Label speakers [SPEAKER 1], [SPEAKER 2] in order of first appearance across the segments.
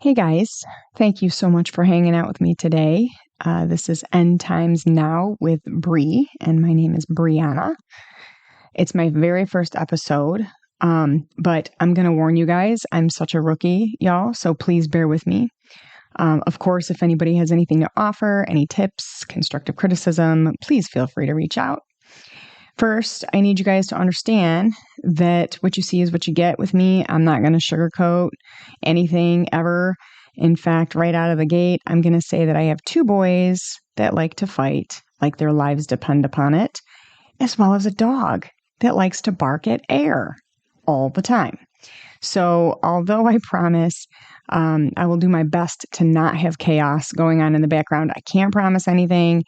[SPEAKER 1] Hey guys, thank you so much for hanging out with me today. This is End Times Now with Bree, and my name is Brianna. It's my very first episode, but I'm going to warn you guys, I'm such a rookie, y'all, so please bear with me. Of course, if anybody has anything to offer, any tips, constructive criticism, please feel free to reach out. First, I need you guys to understand that what you see is what you get with me. I'm not going to sugarcoat anything ever. In fact, right out of the gate, I'm going to say that I have two boys that like to fight, like their lives depend upon it, as well as a dog that likes to bark at air all the time. So although I promise I will do my best to not have chaos going on in the background, I can't promise anything.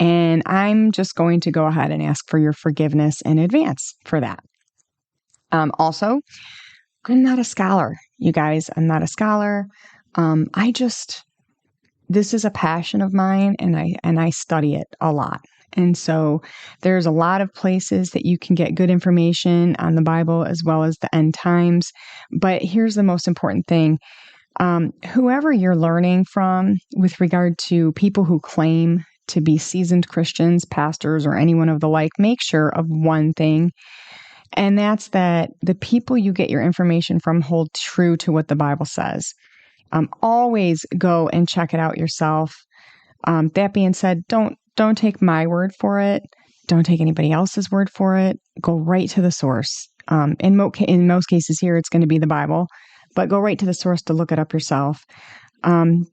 [SPEAKER 1] And I'm just going to go ahead and ask for your forgiveness in advance for that. Also, I'm not a scholar, you guys. I'm not a scholar. This is a passion of mine, and I study it a lot. And so there's a lot of places that you can get good information on the Bible as well as the end times. But here's the most important thing. Whoever you're learning from with regard to people who claim to be seasoned Christians, pastors, or anyone of the like, make sure of one thing, and that's that the people you get your information from hold true to what the Bible says. Always go and check it out yourself. That being said, don't take my word for it. Don't take anybody else's word for it. Go right to the source. In most cases here, it's going to be the Bible, but go right to the source to look it up yourself.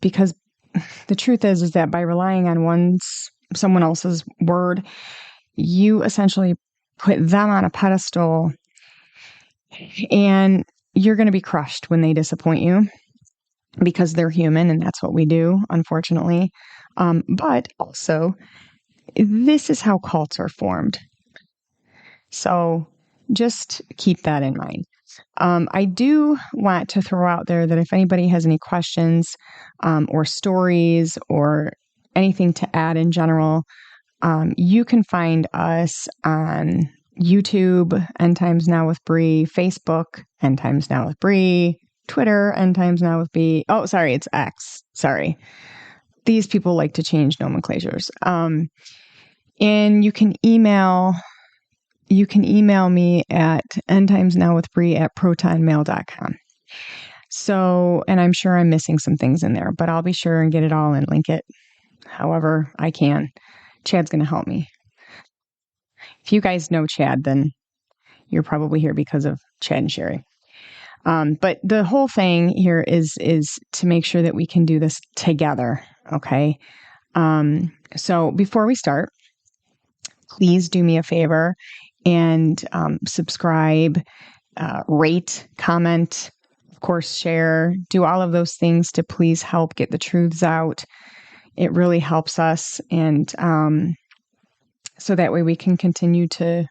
[SPEAKER 1] Because the truth is that by relying on someone else's word, you essentially put them on a pedestal, and you're going to be crushed when they disappoint you, because they're human, and that's what we do, unfortunately. But also, this is how cults are formed. So just keep that in mind. I do want to throw out there that if anybody has any questions or stories or anything to add in general, you can find us on YouTube, End Times Now with Bree, Facebook, End Times Now with Bree, Twitter, End Times Now with Bree. Oh, sorry, it's X. Sorry. These people like to change nomenclatures. And you can email me at endtimesnowwithbree@protonmail.com. So, and I'm sure I'm missing some things in there, but I'll be sure and get it all and link it however I can. Chad's going to help me. If you guys know Chad, then you're probably here because of Chad and Sherry. But the whole thing here is to make sure that we can do this together. Okay. So before we start, please do me a favor and subscribe, rate, comment, of course, share, do all of those things to please help get the truths out. It really helps us. And so that way we can continue to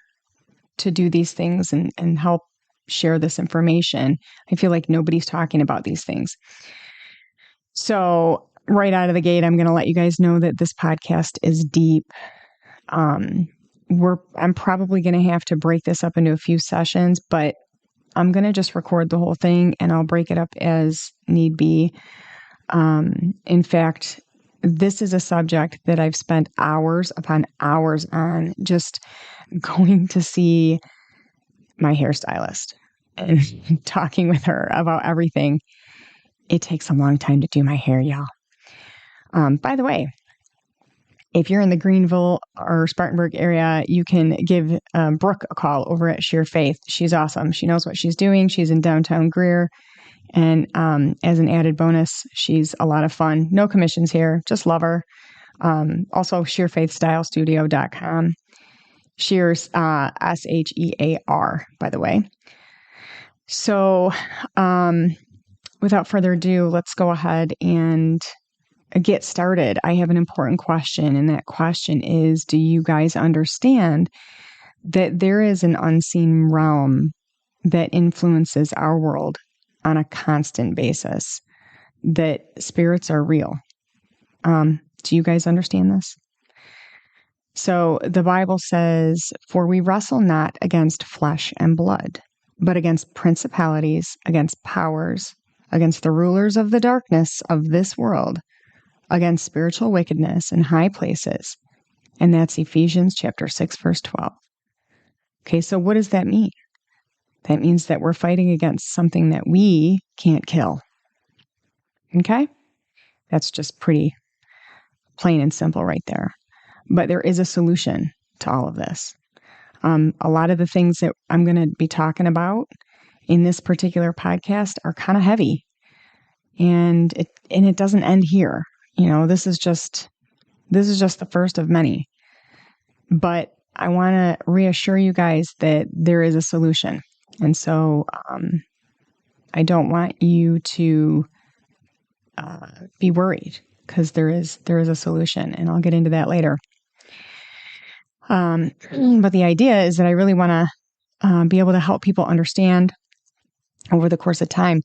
[SPEAKER 1] do these things and help share this information. I feel like nobody's talking about these things. So right out of the gate, I'm going to let you guys know that this podcast is deep. I'm probably going to have to break this up into a few sessions, but I'm going to just record the whole thing and I'll break it up as need be. In fact, this is a subject that I've spent hours upon hours on, just going to see my hairstylist and talking with her about everything. It takes a long time to do my hair, y'all. By the way, if you're in the Greenville or Spartanburg area, you can give Brooke a call over at Sheer Faith. She's awesome. She knows what she's doing. She's in downtown Greer. And as an added bonus, she's a lot of fun. No commissions here. Just love her. Also, sheerfaithstylestudio.com. Sheer's SHEAR, by the way. So without further ado, let's go ahead and get started. I have an important question, and that question is, do you guys understand that there is an unseen realm that influences our world on a constant basis, that spirits are real? Do you guys understand this? So the Bible says, "For we wrestle not against flesh and blood, but against principalities, against powers, against the rulers of the darkness of this world, against spiritual wickedness in high places. And that's Ephesians chapter 6, verse 12. Okay, so what does that mean? That means that we're fighting against something that we can't kill. Okay? That's just pretty plain and simple right there. But there is a solution to all of this. A lot of the things that I'm going to be talking about in this particular podcast are kind of heavy. And it doesn't end here. You know, this is just the first of many. But I want to reassure you guys that there is a solution. And so I don't want you to be worried, because there is a solution, and I'll get into that later. But the idea is that I really want to be able to help people understand over the course of time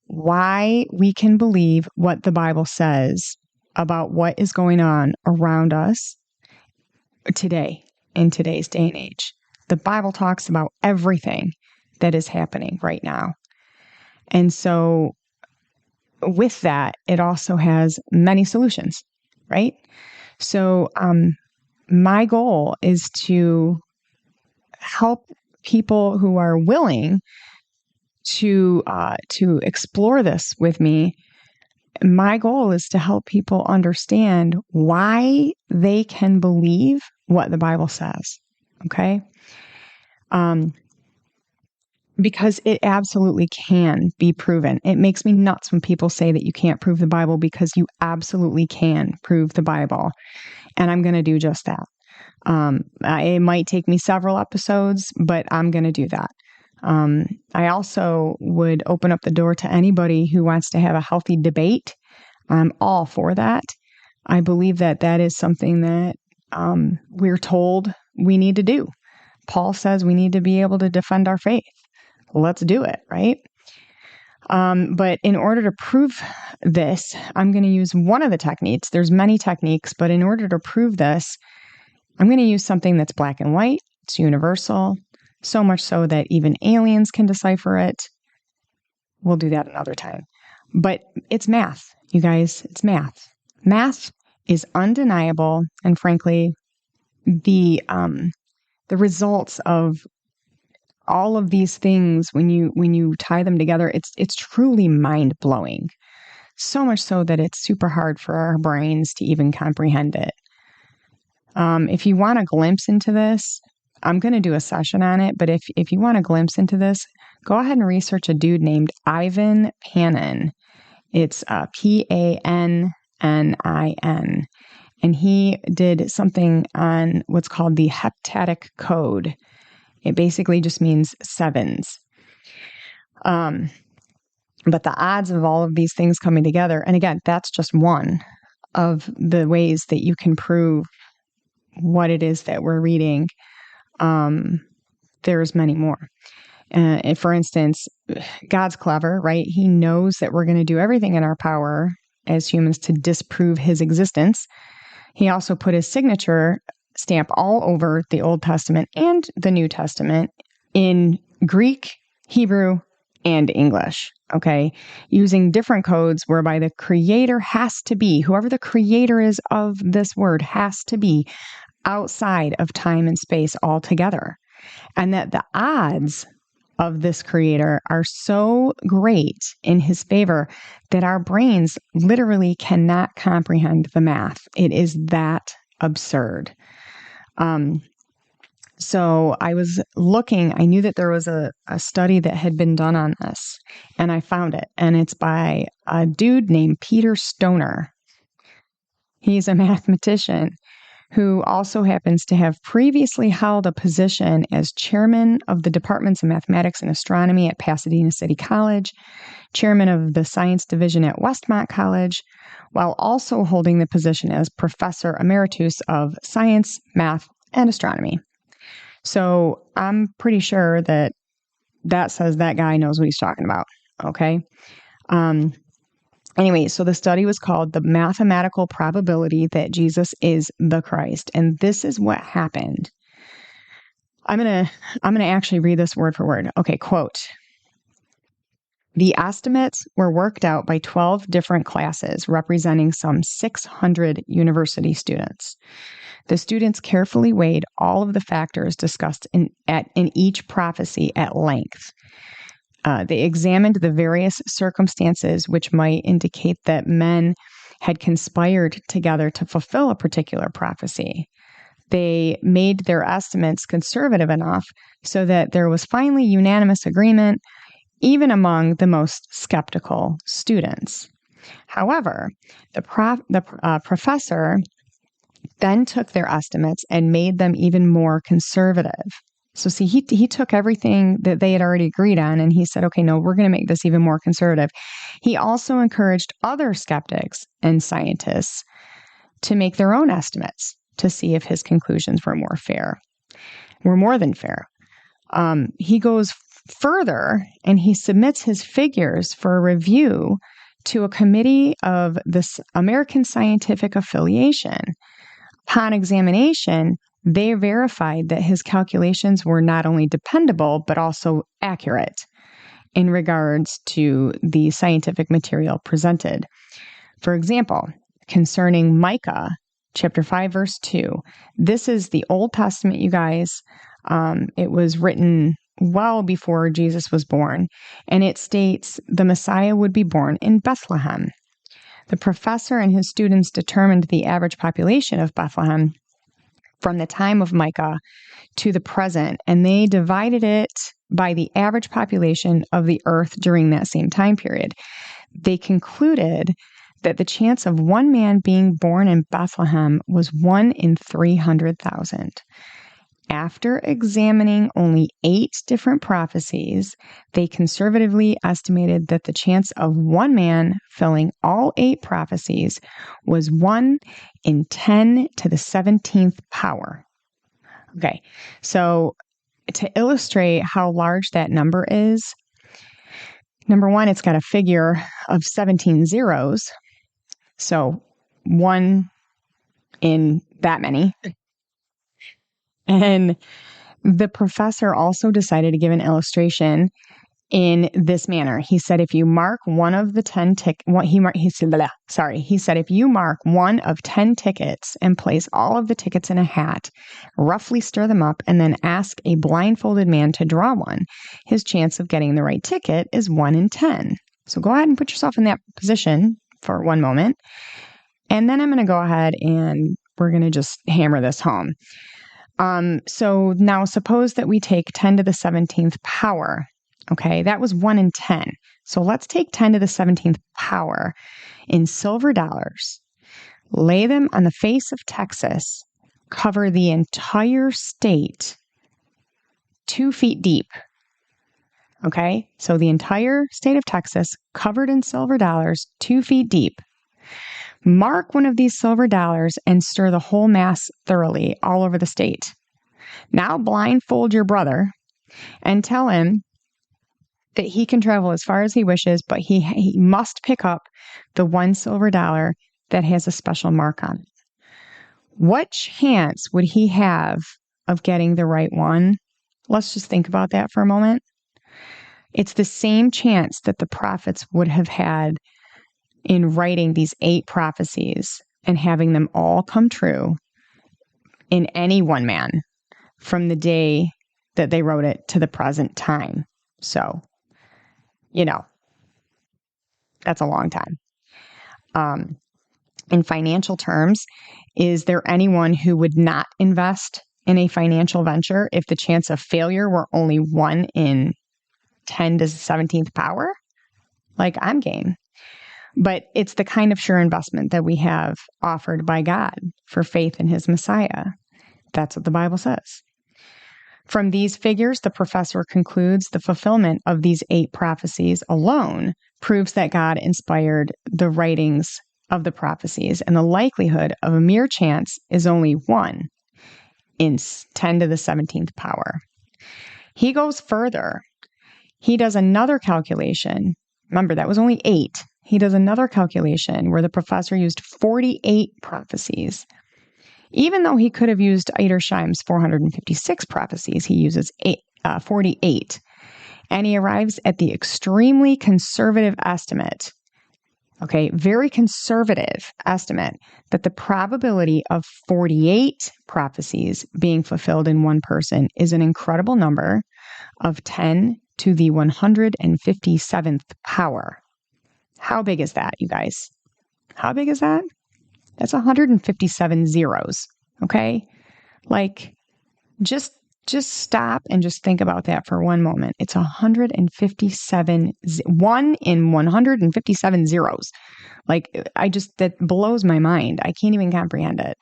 [SPEAKER 1] why we can believe what the Bible says about what is going on around us today, in today's day and age. The Bible talks about everything that is happening right now. And so with that, it also has many solutions, right? So my goal is to help people who are willing to explore this with me. My goal is to help people understand why they can believe what the Bible says. Okay? Because it absolutely can be proven. It makes me nuts when people say that you can't prove the Bible, because you absolutely can prove the Bible. And I'm going to do just that. It might take me several episodes, but I'm going to do that. I also would open up the door to anybody who wants to have a healthy debate. I'm all for that. I believe that that is something that we're told we need to do. Paul says we need to be able to defend our faith. Let's do it, right? But in order to prove this, I'm going to use one of the techniques. There's many techniques, but in order to prove this, I'm going to use something that's black and white. It's universal, so much so that even aliens can decipher it. We'll do that another time. But it's math, you guys. It's math. Math is undeniable, and frankly, the results of all of these things, when you tie them together, it's truly mind-blowing. So much so that it's super hard for our brains to even comprehend it. If you want a glimpse into this, I'm going to do a session on it, but if you want a glimpse into this, go ahead and research a dude named Ivan Panin. It's Panin. And he did something on what's called the heptadic code. It basically just means sevens. But the odds of all of these things coming together, and again, that's just one of the ways that you can prove what it is that we're reading. There's many more. For instance, God's clever, right? He knows that we're going to do everything in our power as humans to disprove his existence. He also put his signature stamp all over the Old Testament and the New Testament in Greek, Hebrew, and English, okay? Using different codes whereby the creator has to be, whoever the creator is of this word, has to be outside of time and space altogether. And that the odds of this creator are so great in his favor that our brains literally cannot comprehend the math. It is that absurd. So I was looking, I knew that there was a study that had been done on this, and I found it, and it's by a dude named Peter Stoner. He's a mathematician who also happens to have previously held a position as chairman of the departments of mathematics and astronomy at Pasadena City College, chairman of the science division at Westmont College, while also holding the position as professor emeritus of science, math, and astronomy. So I'm pretty sure that says that guy knows what he's talking about, okay? Anyway, so the study was called The Mathematical Probability That Jesus is the Christ. And this is what happened. I'm going to actually read this word for word. Okay, quote. The estimates were worked out by 12 different classes representing some 600 university students. The students carefully weighed all of the factors discussed in each prophecy at length. They examined the various circumstances which might indicate that men had conspired together to fulfill a particular prophecy. They made their estimates conservative enough so that there was finally unanimous agreement, even among the most skeptical students. However, the professor then took their estimates and made them even more conservative. So see, he took everything that they had already agreed on and he said, okay, no, we're going to make this even more conservative. He also encouraged other skeptics and scientists to make their own estimates to see if his conclusions were more than fair. He goes further and he submits his figures for a review to a committee of this American Scientific Affiliation. Upon examination, they verified that his calculations were not only dependable, but also accurate in regards to the scientific material presented. For example, concerning Micah, chapter 5, verse 2, this is the Old Testament, you guys. It was written well before Jesus was born, and it states the Messiah would be born in Bethlehem. The professor and his students determined the average population of Bethlehem from the time of Micah to the present, and they divided it by the average population of the earth during that same time period. They concluded that the chance of one man being born in Bethlehem was 1 in 300,000. After examining only 8 different prophecies, they conservatively estimated that the chance of one man filling all 8 prophecies was 1 in 10 to the 17th power. Okay, so to illustrate how large that number is, number one, it's got a figure of 17 zeros. So 1 in that many. And the professor also decided to give an illustration in this manner. He said, if you mark one of the 10 he said, if you mark one of 10 tickets and place all of the tickets in a hat, roughly stir them up, and then ask a blindfolded man to draw one, his chance of getting the right ticket is 1 in 10. So go ahead and put yourself in that position for one moment. And then I'm going to go ahead and we're going to just hammer this home. So now suppose that we take 10 to the 17th power. Okay, that was 1 in 10. So let's take 10 to the 17th power in silver dollars, lay them on the face of Texas, cover the entire state 2 feet deep. Okay, so the entire state of Texas covered in silver dollars 2 feet deep. Mark one of these silver dollars and stir the whole mass thoroughly all over the state. Now blindfold your brother and tell him that he can travel as far as he wishes, but he must pick up the one silver dollar that has a special mark on it. What chance would he have of getting the right one? Let's just think about that for a moment. It's the same chance that the prophets would have had in writing these 8 prophecies and having them all come true in any one man from the day that they wrote it to the present time. So, that's a long time. In financial terms, is there anyone who would not invest in a financial venture if the chance of failure were only 1 in 10 to the 17th power? Like, I'm game. But it's the kind of sure investment that we have offered by God for faith in his Messiah. That's what the Bible says. From these figures, the professor concludes the fulfillment of these 8 prophecies alone proves that God inspired the writings of the prophecies, and the likelihood of a mere chance is only 1 in 10 to the 17th power. He goes further. He does another calculation. Remember, that was only 8. He does another calculation where the professor used 48 prophecies. Even though he could have used Edersheim's 456 prophecies, he uses 48. And he arrives at the extremely conservative estimate, okay, very conservative estimate, that the probability of 48 prophecies being fulfilled in one person is an incredible number of 10 to the 157th power. How big is that, you guys? How big is that? That's 157 zeros, okay? Like, just stop and just think about that for one moment. It's 157, 1 in 157 zeros. Like, that blows my mind. I can't even comprehend it.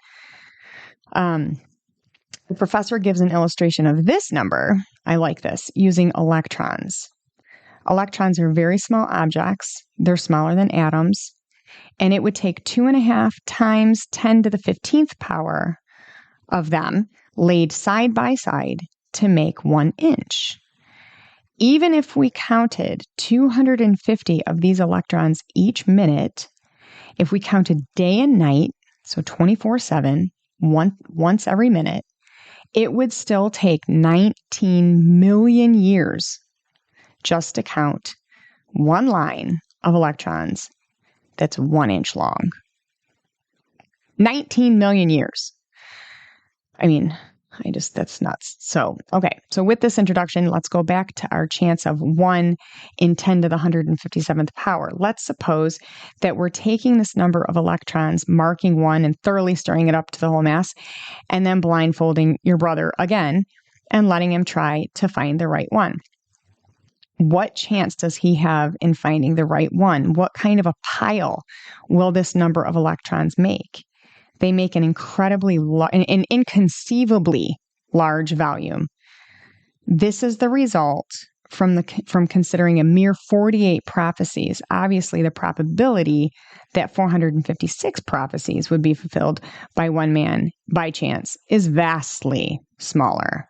[SPEAKER 1] The professor gives an illustration of this number. I like this, using electrons. Electrons are very small objects. They're smaller than atoms. And it would take 2.5 times 10 to the 15th power of them laid side by side to make 1 inch. Even if we counted 250 of these electrons each minute, if we counted day and night, so 24/7, once every minute, it would still take 19 million years just to count one line of electrons that's 1 inch long. 19 million years. I mean, that's nuts. So with this introduction, let's go back to our chance of 1 in 10 to the 157th power. Let's suppose that we're taking this number of electrons, marking 1 and thoroughly stirring it up to the whole mass, and then blindfolding your brother again and letting him try to find the right one. What chance does he have in finding the right one? What kind of a pile will this number of electrons make? They make an an inconceivably large volume. This is the result from considering a mere 48 prophecies. Obviously, the probability that 456 prophecies would be fulfilled by one man by chance is vastly smaller.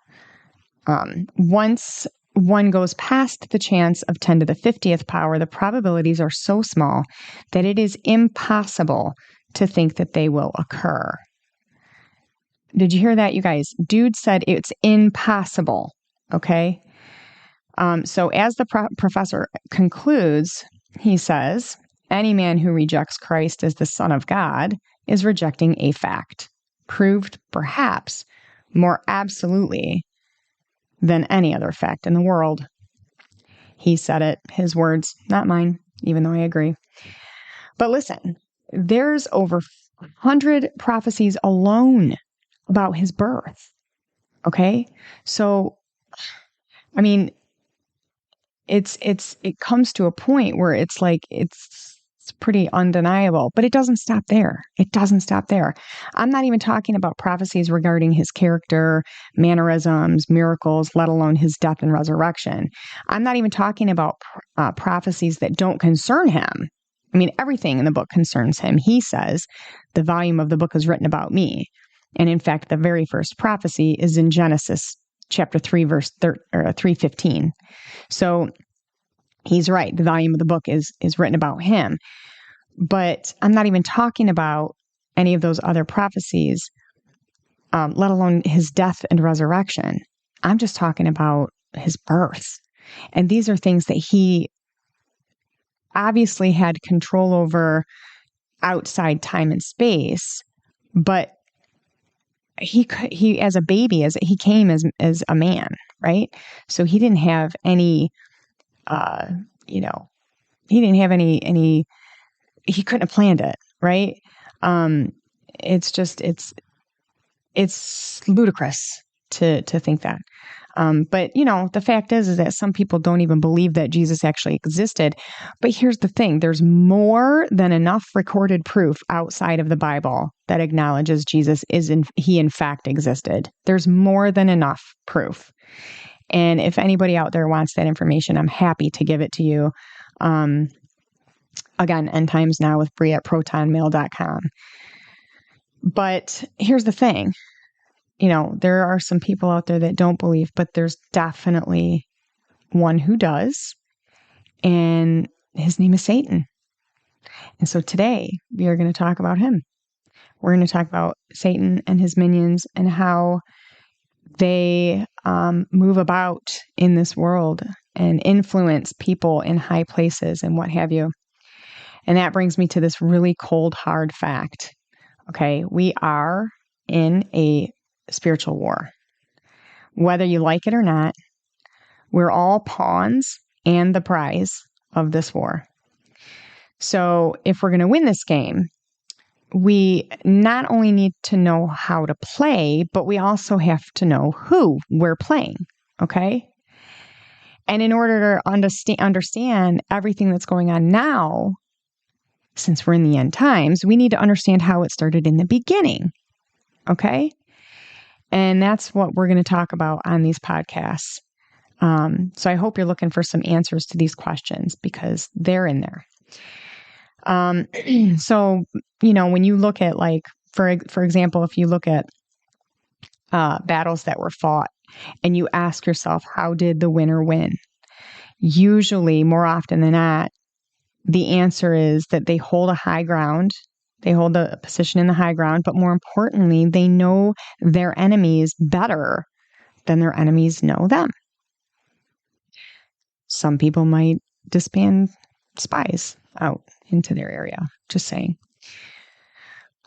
[SPEAKER 1] Once one goes past the chance of 10 to the 50th power, the probabilities are so small that it is impossible to think that they will occur. Did you hear that, you guys? Dude said it's impossible, okay? So as the professor concludes, he says, any man who rejects Christ as the Son of God is rejecting a fact, proved perhaps more absolutely than any other fact in the world. He said it, his words, not mine, even though I agree. But listen, there's over 100 prophecies alone about his birth. Okay? So, I mean, it comes to a point where it's like, it's pretty undeniable, but it doesn't stop there. It doesn't stop there. I'm not even talking about prophecies regarding his character, mannerisms, miracles, let alone his death and resurrection. I'm not even talking about prophecies that don't concern him. I mean, everything in the book concerns him. He says, the volume of the book is written about me. And in fact, the very first prophecy is in Genesis chapter 3, verse 3:15. So he's right. The volume of the book is written about him. But I'm not even talking about any of those other prophecies, let alone his death and resurrection. I'm just talking about his birth. And these are things that he obviously had control over outside time and space, but he as a baby, he came as a man, right? So he didn't have any, he didn't have any, he couldn't have planned it, right? It's ludicrous to think that. But the fact is that some people don't even believe that Jesus actually existed. But here's the thing. There's more than enough recorded proof outside of the Bible that acknowledges Jesus he in fact existed. There's more than enough proof. And if anybody out there wants that information, I'm happy to give it to you. Again, End Times Now with Brie at protonmail.com. But here's the thing. There are some people out there that don't believe, but there's definitely one who does. And his name is Satan. And so today we are going to talk about him. We're going to talk about Satan and his minions and how they move about in this world and influence people in high places and what have you. And that brings me to this really cold, hard fact. Okay, we are in a spiritual war. Whether you like it or not, we're all pawns and the prize of this war. So if we're going to win this game, we not only need to know how to play, but we also have to know who we're playing. Okay? And in order to understand everything that's going on now, since we're in the end times, we need to understand how it started in the beginning. Okay? And that's what we're going to talk about on these podcasts. So I hope you're looking for some answers to these questions because they're in there. So, when you look at for example, if you look at battles that were fought and you ask yourself, how did the winner win? Usually, more often than not, the answer is that they hold a high ground. They hold a position in the high ground, but more importantly, they know their enemies better than their enemies know them. Some people might disband spies out into their area, just saying.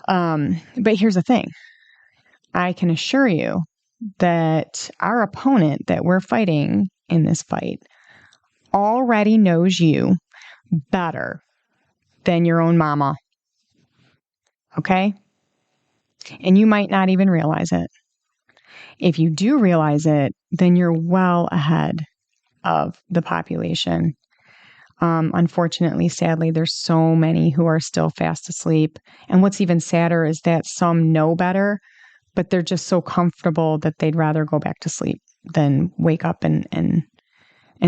[SPEAKER 1] But here's the thing. I can assure you that our opponent that we're fighting in this fight already knows you better than your own mama. Okay? And you might not even realize it. If you do realize it, then you're well ahead of the population. Unfortunately, sadly, there's so many who are still fast asleep. And what's even sadder is that some know better, but they're just so comfortable that they'd rather go back to sleep than wake up and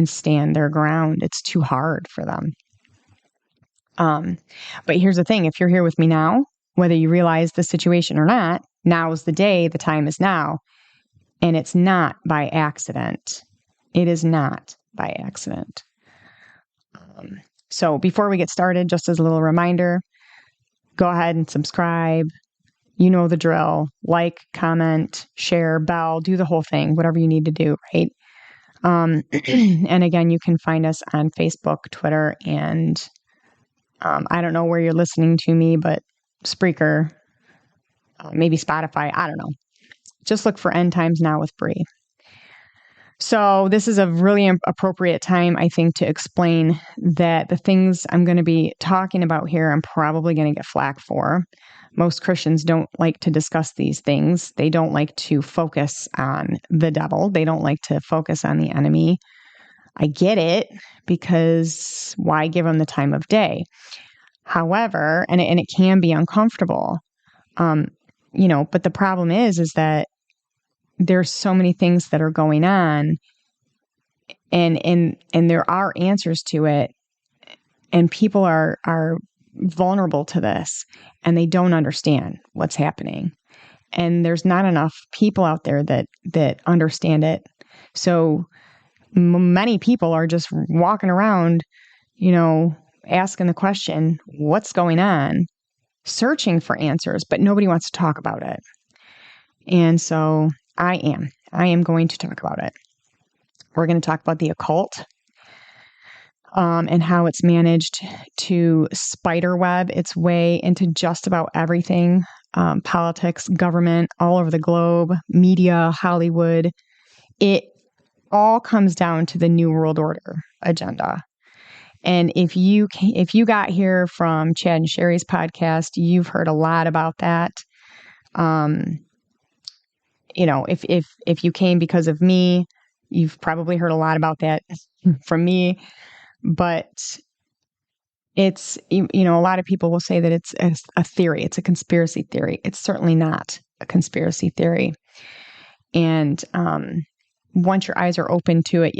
[SPEAKER 1] stand their ground. It's too hard for them. But here's the thing. If you're here with me now, whether you realize the situation or not, now is the day, the time is now. And it's not by accident. It is not by accident. So before we get started, just as a little reminder, go ahead and subscribe. You know the drill. Like, comment, share, bell, do the whole thing, whatever you need to do, right? And again, you can find us on Facebook, Twitter, and I don't know where you're listening to me, but Spreaker, maybe Spotify, I don't know. Just look for End Times Now with Bree. So this is a really appropriate time, I think, to explain that the things I'm going to be talking about here, I'm probably going to get flack for. Most Christians don't like to discuss these things. They don't like to focus on the devil. They don't like to focus on the enemy. I get it, because why give them the time of day? However, and it can be uncomfortable, but the problem is that there's so many things that are going on, and there are answers to it, and people are vulnerable to this, and they don't understand what's happening. And there's not enough people out there that understand it. So many people are just walking around, asking the question, what's going on? Searching for answers, but nobody wants to talk about it. And so I am going to talk about it. We're going to talk about the occult, and how it's managed to spiderweb its way into just about everything, politics, government, all over the globe, media, Hollywood. It all comes down to the New World Order agenda. And if you got here from Chad and Sherry's podcast, you've heard a lot about that. If you came because of me, you've probably heard a lot about that from me. But it's, a lot of people will say that it's a theory. It's a conspiracy theory. It's certainly not a conspiracy theory. And once your eyes are open to it,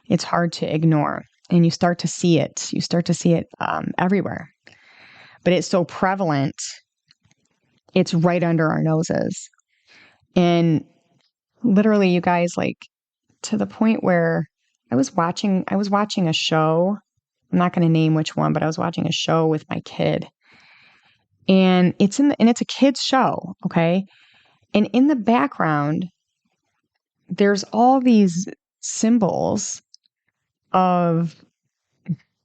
[SPEAKER 1] it's hard to ignore. And you start to see it. You start to see it everywhere. But it's so prevalent, it's right under our noses. And literally, you guys, to the point where I was watching a show. I'm not going to name which one, but I was watching a show with my kid. And it's a kid's show, okay? And in the background, there's all these symbols of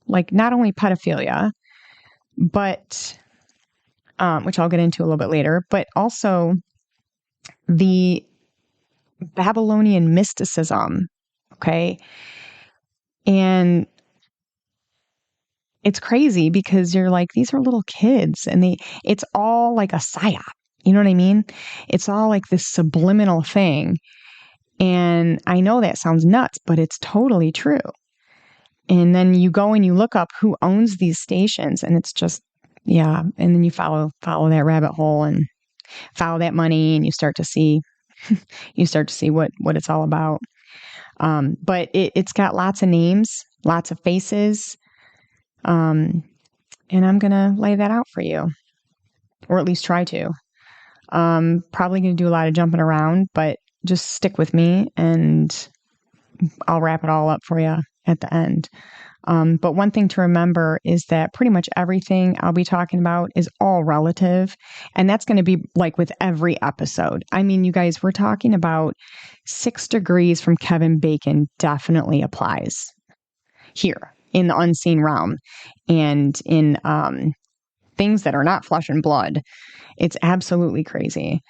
[SPEAKER 1] like not only pedophilia, but which I'll get into a little bit later, but also the Babylonian mysticism. Okay. And it's crazy because you're like, these are little kids and it's all like a psyop. You know what I mean? It's all like this subliminal thing. And I know that sounds nuts, but it's totally true. And then you go and you look up who owns these stations, and it's just, yeah. And then you follow that rabbit hole and follow that money, and you start to see what it's all about. But it's got lots of names, lots of faces. And I'm going to lay that out for you, or at least try to. Probably going to do a lot of jumping around, but just stick with me and I'll wrap it all up for you at the end. But one thing to remember is that pretty much everything I'll be talking about is all relative. And that's going to be like with every episode. I mean, you guys, we're talking about 6 degrees from Kevin Bacon definitely applies here in the unseen realm and in things that are not flesh and blood. It's absolutely crazy.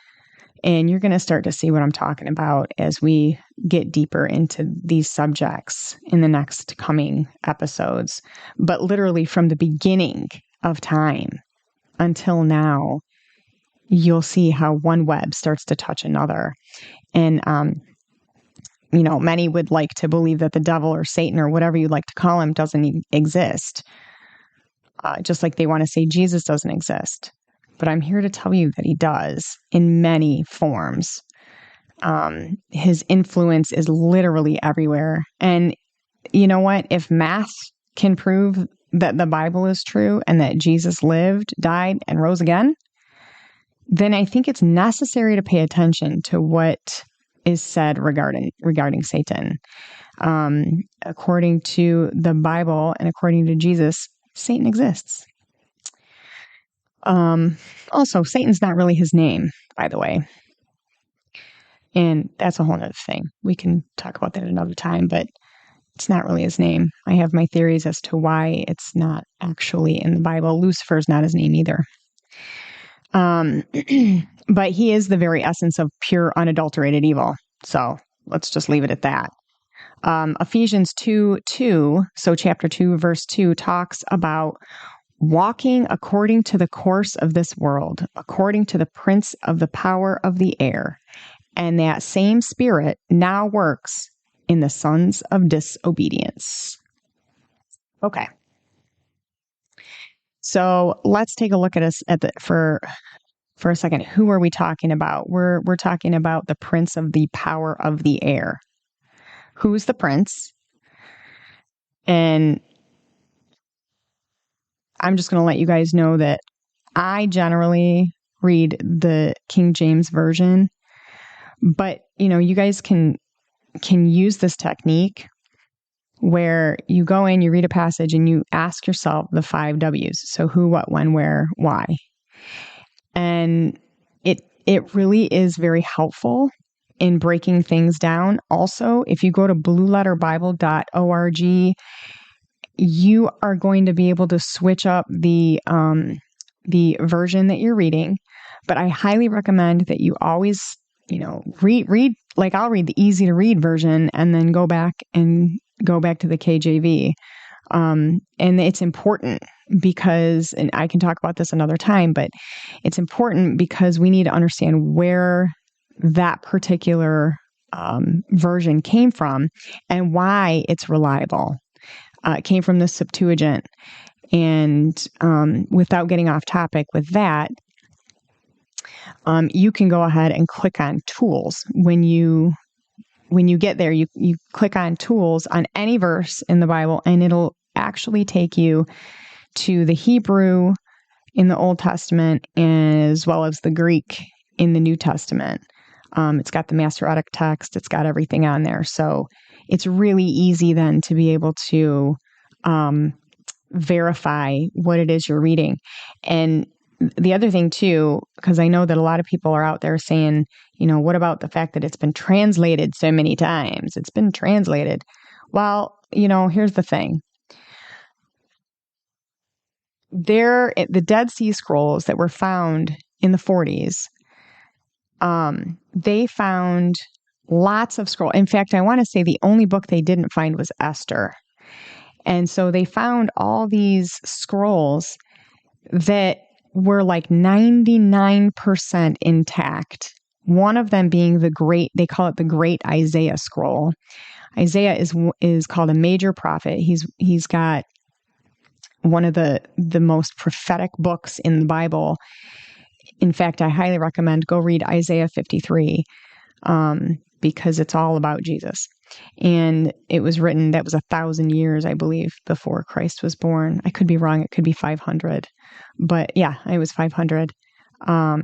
[SPEAKER 1] And you're going to start to see what I'm talking about as we get deeper into these subjects in the next coming episodes. But literally from the beginning of time until now, you'll see how one web starts to touch another. And, many would like to believe that the devil or Satan or whatever you like to call him doesn't exist. Just like they want to say Jesus doesn't exist. But I'm here to tell you that he does in many forms. His influence is literally everywhere. And you know what? If math can prove that the Bible is true and that Jesus lived, died, and rose again, then I think it's necessary to pay attention to what is said regarding Satan. According to the Bible and according to Jesus, Satan exists. Also, Satan's not really his name, by the way. And that's a whole nother thing. We can talk about that another time, but it's not really his name. I have my theories as to why it's not actually in the Bible. Lucifer's not his name either. But he is the very essence of pure, unadulterated evil. So let's just leave it at that. Ephesians 2:2, so chapter 2, verse 2, talks about walking according to the course of this world, according to the prince of the power of the air. And that same spirit now works in the sons of disobedience. Okay. So let's take a look at us for a second. Who are we talking about? We're talking about the prince of the power of the air. Who's the prince? And I'm just going to let you guys know that I generally read the King James Version, but you guys can use this technique where you go in, you read a passage, and you ask yourself the 5 W's. So who, what, when, where, why. And it really is very helpful in breaking things down. Also, if you go to blueletterbible.org, you are going to be able to switch up the version that you're reading. But I highly recommend that you always, read, like I'll read the easy to read version and then go back to the KJV. And it's important because, and I can talk about this another time, but it's important because we need to understand where that particular version came from and why it's reliable. It came from the Septuagint. And without getting off topic with that, you can go ahead and click on tools. When you get there, you click on tools on any verse in the Bible, and it'll actually take you to the Hebrew in the Old Testament as well as the Greek in the New Testament. It's got the Masoretic text. It's got everything on there. So it's really easy then to be able to verify what it is you're reading. And the other thing too, because I know that a lot of people are out there saying, what about the fact that it's been translated so many times? It's been translated. Well, here's the thing. The Dead Sea Scrolls that were found in the 40s, they found lots of scrolls. In fact, I want to say the only book they didn't find was Esther. And so they found all these scrolls that were like 99% intact. One of them being they call it the Great Isaiah Scroll. Isaiah is called a major prophet. He's got one of the most prophetic books in the Bible. In fact, I highly recommend go read Isaiah 53 because it's all about Jesus. And it was written, that was 1,000 years, I believe, before Christ was born. I could be wrong. It could be 500. But yeah, it was 500. I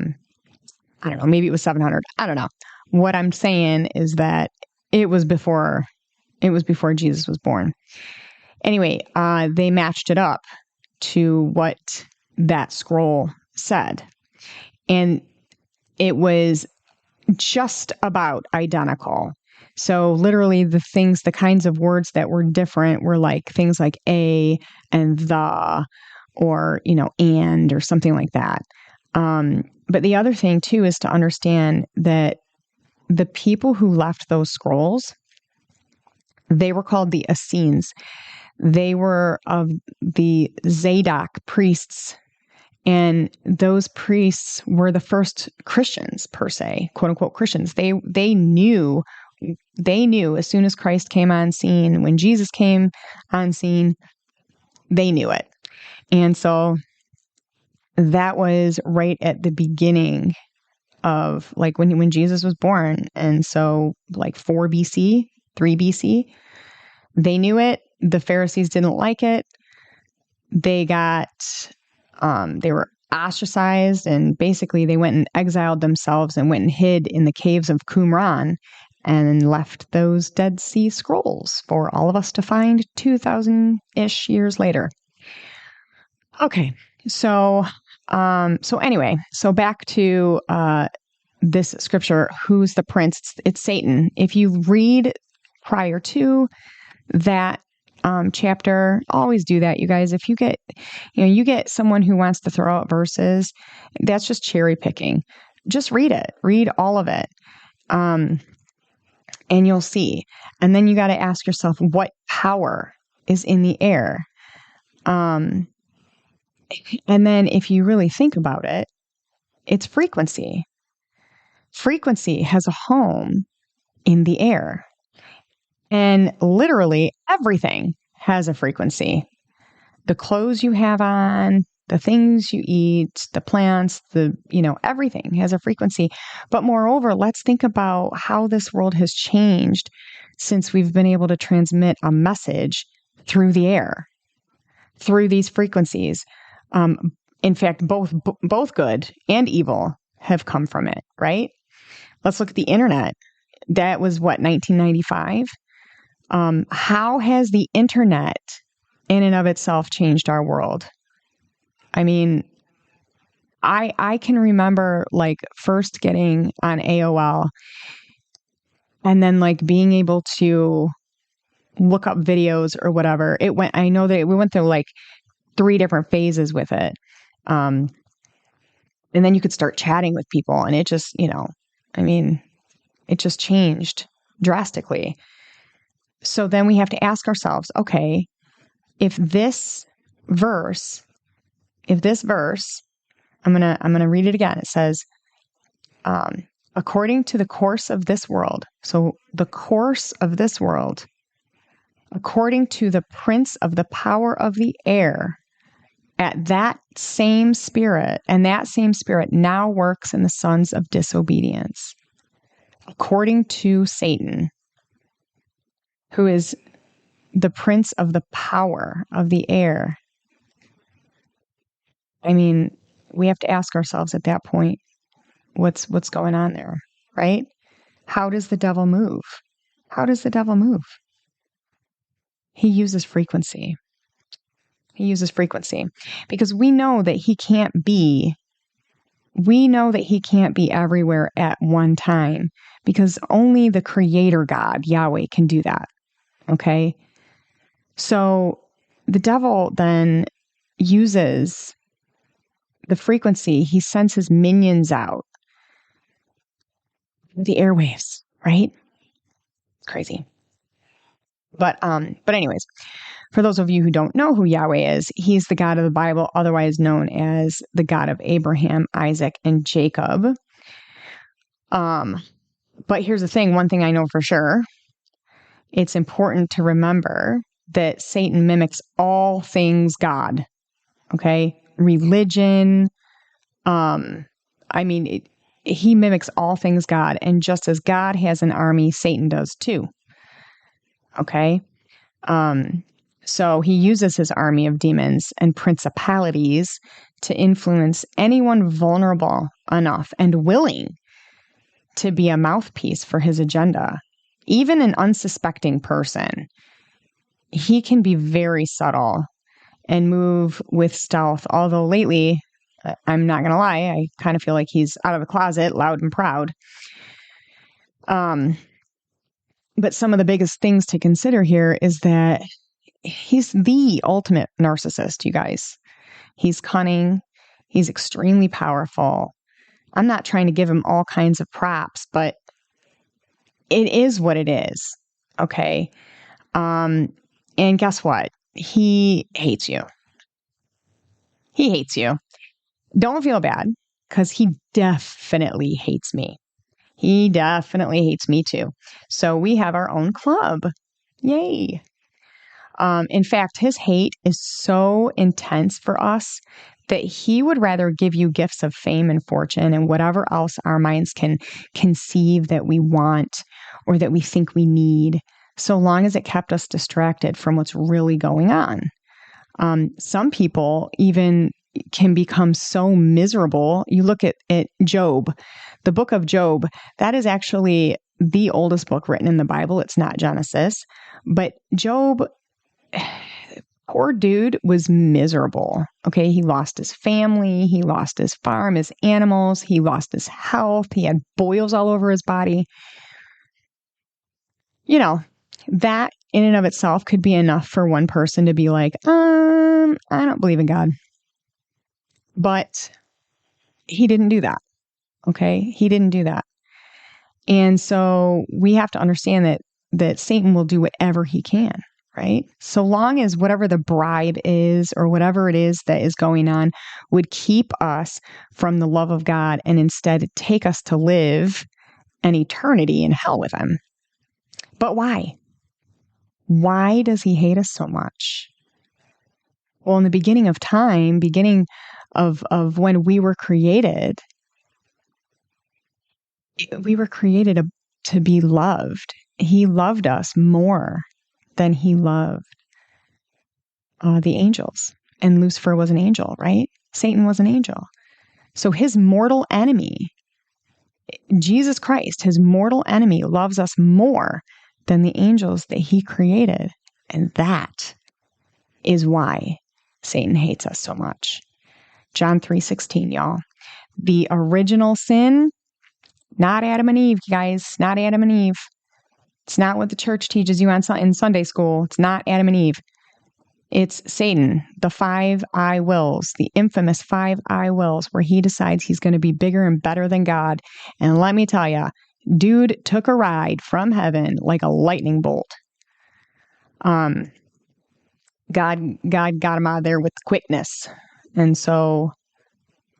[SPEAKER 1] don't know. Maybe it was 700. I don't know. What I'm saying is that it was before Jesus was born. Anyway, they matched it up to what that scroll said. And it was just about identical. So literally the kinds of words that were different were like things like a and the, or, and, or something like that. But the other thing too is to understand that the people who left those scrolls, they were called the Essenes. They were of the Zadok priests. And those priests were the first Christians, per se, quote unquote Christians. They knew as soon as Christ came on scene, when Jesus came on scene, they knew it. And so that was right at the beginning of like when Jesus was born. And so like 4 BC, 3 BC, they knew it. The Pharisees didn't like it. They were ostracized, and basically they went and exiled themselves and went and hid in the caves of Qumran and left those Dead Sea Scrolls for all of us to find 2,000-ish years later. Okay, so anyway, so back to this scripture, who's the prince? It's Satan. If you read prior to that chapter, always do that, you guys. If you get someone who wants to throw out verses, that's just cherry picking. Just read it. Read all of it. And you'll see. And then you got to ask yourself, what power is in the air? And then if you really think about it, it's frequency. Frequency has a home in the air. And literally everything has a frequency. The clothes you have on, the things you eat, the plants, everything has a frequency. But moreover, let's think about how this world has changed since we've been able to transmit a message through the air, through these frequencies. In fact, both good and evil have come from it, right? Let's look at the internet. That was 1995? How has the internet in and of itself changed our world? I mean, I can remember like first getting on AOL and then like being able to look up videos or whatever. I know that we went through like 3 different phases with it. And then you could start chatting with people, and it just, it just changed drastically. So then we have to ask ourselves, okay, if this verse, I'm gonna read it again. It says, according to the course of this world. So the course of this world, according to the prince of the power of the air, at that same spirit, and that same spirit now works in the sons of disobedience, according to Satan, who is the prince of the power of the air. I mean, we have to ask ourselves at that point, what's going on there, right? How does the devil move? How does the devil move? He uses frequency. He uses frequency because we know that he can't be we know that he can't be everywhere at one time because only the creator God, Yahweh, can do that. Okay? So the devil then uses the frequency. He sends his minions out. The airwaves, right? Crazy. But anyways, for those of you who don't know who Yahweh is, he's the God of the Bible, otherwise known as the God of Abraham, Isaac, and Jacob. But here's the thing, one thing I know for sure, it's important to remember that Satan mimics all things God. Okay? Religion, he mimics all things God, and just as God has an army, Satan does too. Okay? So he uses his army of demons and principalities to influence anyone vulnerable enough and willing to be a mouthpiece for his agenda. Even an unsuspecting person, he can be very subtle and move with stealth. Although lately, I'm not going to lie, I kind of feel like he's out of the closet, loud and proud. But some of the biggest things to consider here is that he's the ultimate narcissist, you guys. He's cunning. He's extremely powerful. I'm not trying to give him all kinds of props, but it is what it is. Okay. And guess what? He hates you. He hates you. Don't feel bad, because he definitely hates me. He definitely hates me too. So we have our own club. Yay. In fact, his hate is so intense for us that he would rather give you gifts of fame and fortune and whatever else our minds can conceive that we want or that we think we need, so long as it kept us distracted from what's really going on. Some people even can become so miserable. You look at Job, the book of Job, that is actually the oldest book written in the Bible. It's not Genesis, but Job, poor dude, was miserable. Okay. He lost his family. He lost his farm, his animals. He lost his health. He had boils all over his body. You know, that in and of itself could be enough for one person to be like, I don't believe in God. But he didn't do that. Okay. He didn't do that. And so we have to understand that Satan will do whatever he can, right? So long as whatever the bribe is or whatever it is that is going on would keep us from the love of God and instead take us to live an eternity in hell with him. But why? Why does he hate us so much? Well, in the beginning of time, beginning of when we were created to be loved. He loved us more than he loved the angels. And Lucifer was an angel, right? Satan was an angel. So his mortal enemy, Jesus Christ, his mortal enemy, loves us more than the angels that he created. And that is why Satan hates us so much. John 3:16, y'all. The original sin, not Adam and Eve, you guys, not Adam and Eve. It's not what the church teaches you in Sunday school. It's not Adam and Eve. It's Satan, the 5 I wills, the infamous 5 I wills, where he decides he's going to be bigger and better than God. And let me tell you, dude took a ride from heaven like a lightning bolt. God got him out of there with quickness. And so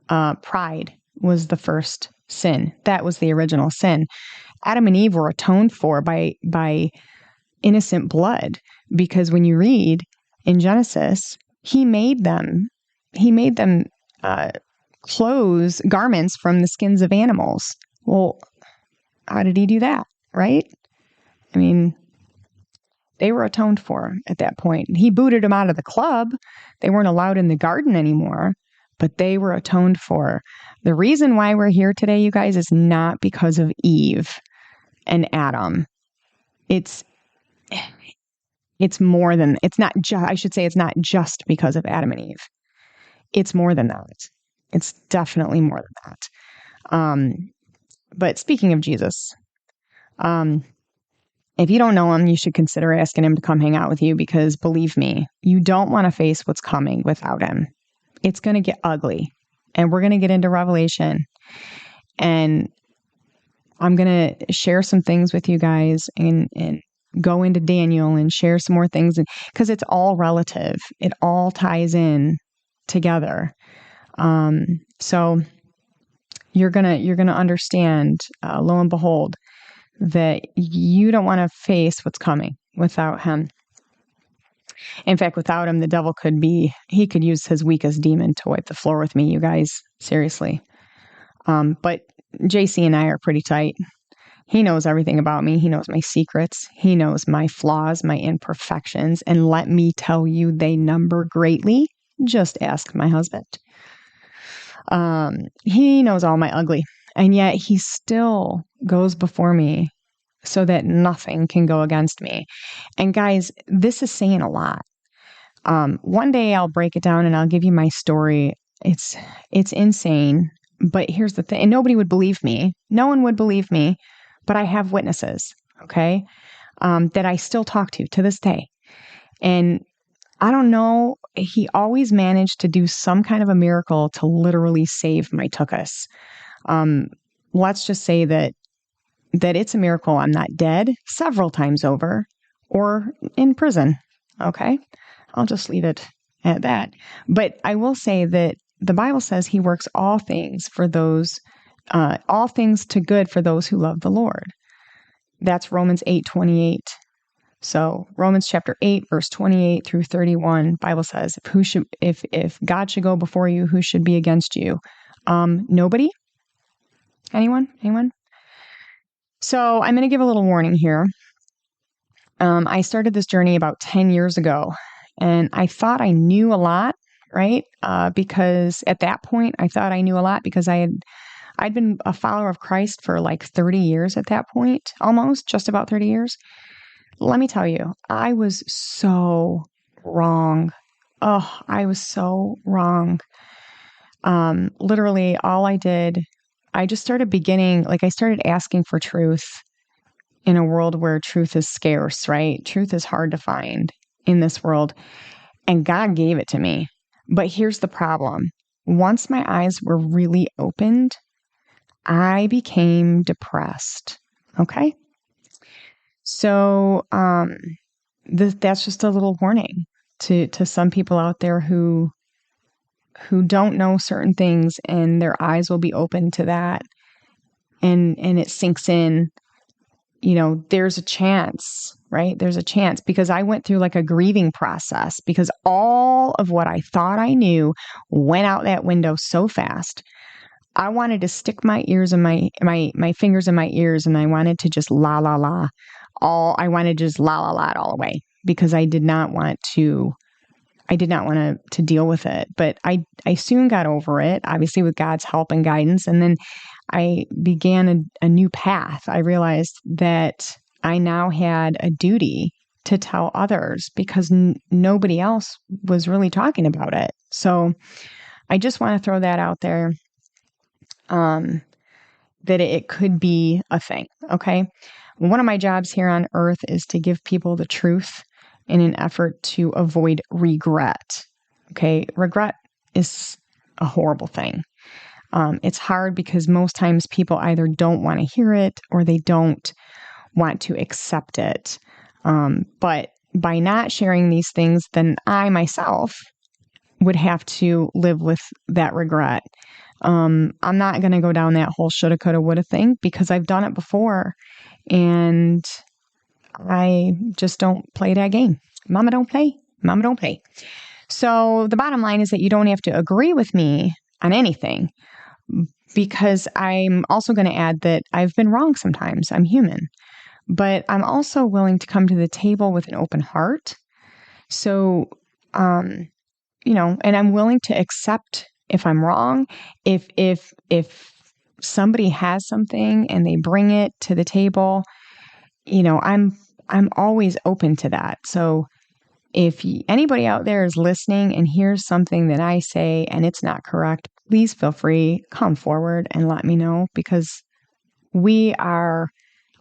[SPEAKER 1] pride was the first sin. That was the original sin. Adam and Eve were atoned for by innocent blood, because when you read in Genesis, he made them garments from the skins of animals. Well, how did he do that, right? I mean, they were atoned for at that point. He booted them out of the club. They weren't allowed in the garden anymore, but they were atoned for. The reason why we're here today, you guys, is not because of Eve and Adam. It's more than, it's not just because of Adam and Eve. It's more than that. It's definitely more than that. But speaking of Jesus, if you don't know him, you should consider asking him to come hang out with you, because believe me, you don't want to face what's coming without him. It's going to get ugly, and we're going to get into Revelation, and I'm going to share some things with you guys and go into Daniel and share some more things, because it's all relative. It all ties in together. So you're gonna understand, lo and behold, that you don't want to face what's coming without him. In fact, without him, the devil could use his weakest demon to wipe the floor with me, you guys. Seriously. But JC and I are pretty tight. He knows everything about me. He knows my secrets. He knows my flaws, my imperfections. And let me tell you, they number greatly. Just ask my husband. He knows all my ugly. And yet he still goes before me so that nothing can go against me. And guys, this is saying a lot. One day I'll break it down and I'll give you my story. It's insane. But here's the thing. And nobody would believe me. No one would believe me. But I have witnesses, okay, that I still talk to this day. And I don't know, he always managed to do some kind of a miracle to literally save my tuchus. Let's just say that it's a miracle I'm not dead several times over or in prison, okay? I'll just leave it at that. But I will say that the Bible says he works all things to good for those who love the Lord. That's Romans 8:28. So Romans chapter 8, verse 28 through 31, Bible says, if God should go before you, who should be against you? Nobody? Anyone? So I'm going to give a little warning here. I started this journey about 10 years ago, and I thought I knew a lot, right? Because at that point, I thought I knew a lot because I'd been a follower of Christ for like 30 years at that point, almost, just about 30 years. Let me tell you, I was so wrong. Oh, I was so wrong. Literally, all I did, I just started I started asking for truth in a world where truth is scarce, right? Truth is hard to find in this world. And God gave it to me. But here's the problem. Once my eyes were really opened, I became depressed. Okay? So that's just a little warning to some people out there who don't know certain things, and their eyes will be open to that, and it sinks in. There's a chance, right? There's a chance, because I went through like a grieving process, because all of what I thought I knew went out that window so fast. I wanted to stick my ears and my fingers in my ears, and I wanted to just la la la. I wanted to just la la la it all away, because I did not want to deal with it. But I soon got over it, obviously with God's help and guidance. And then I began a new path. I realized that I now had a duty to tell others, because nobody else was really talking about it. So I just want to throw that out there, that it could be a thing. Okay. One of my jobs here on earth is to give people the truth in an effort to avoid regret. Okay. Regret is a horrible thing. It's hard because most times people either don't want to hear it or they don't want to accept it. But by not sharing these things, then I myself would have to live with that regret. I'm not going to go down that whole shoulda, coulda, woulda thing, because I've done it before, and I just don't play that game. Mama don't play. So the bottom line is that you don't have to agree with me on anything, because I'm also going to add that I've been wrong sometimes. I'm human, but I'm also willing to come to the table with an open heart. So, and I'm willing to accept if I'm wrong. If somebody has something and they bring it to the table, I'm always open to that. So if anybody out there is listening and hears something that I say and it's not correct, please feel free, come forward and let me know, because we are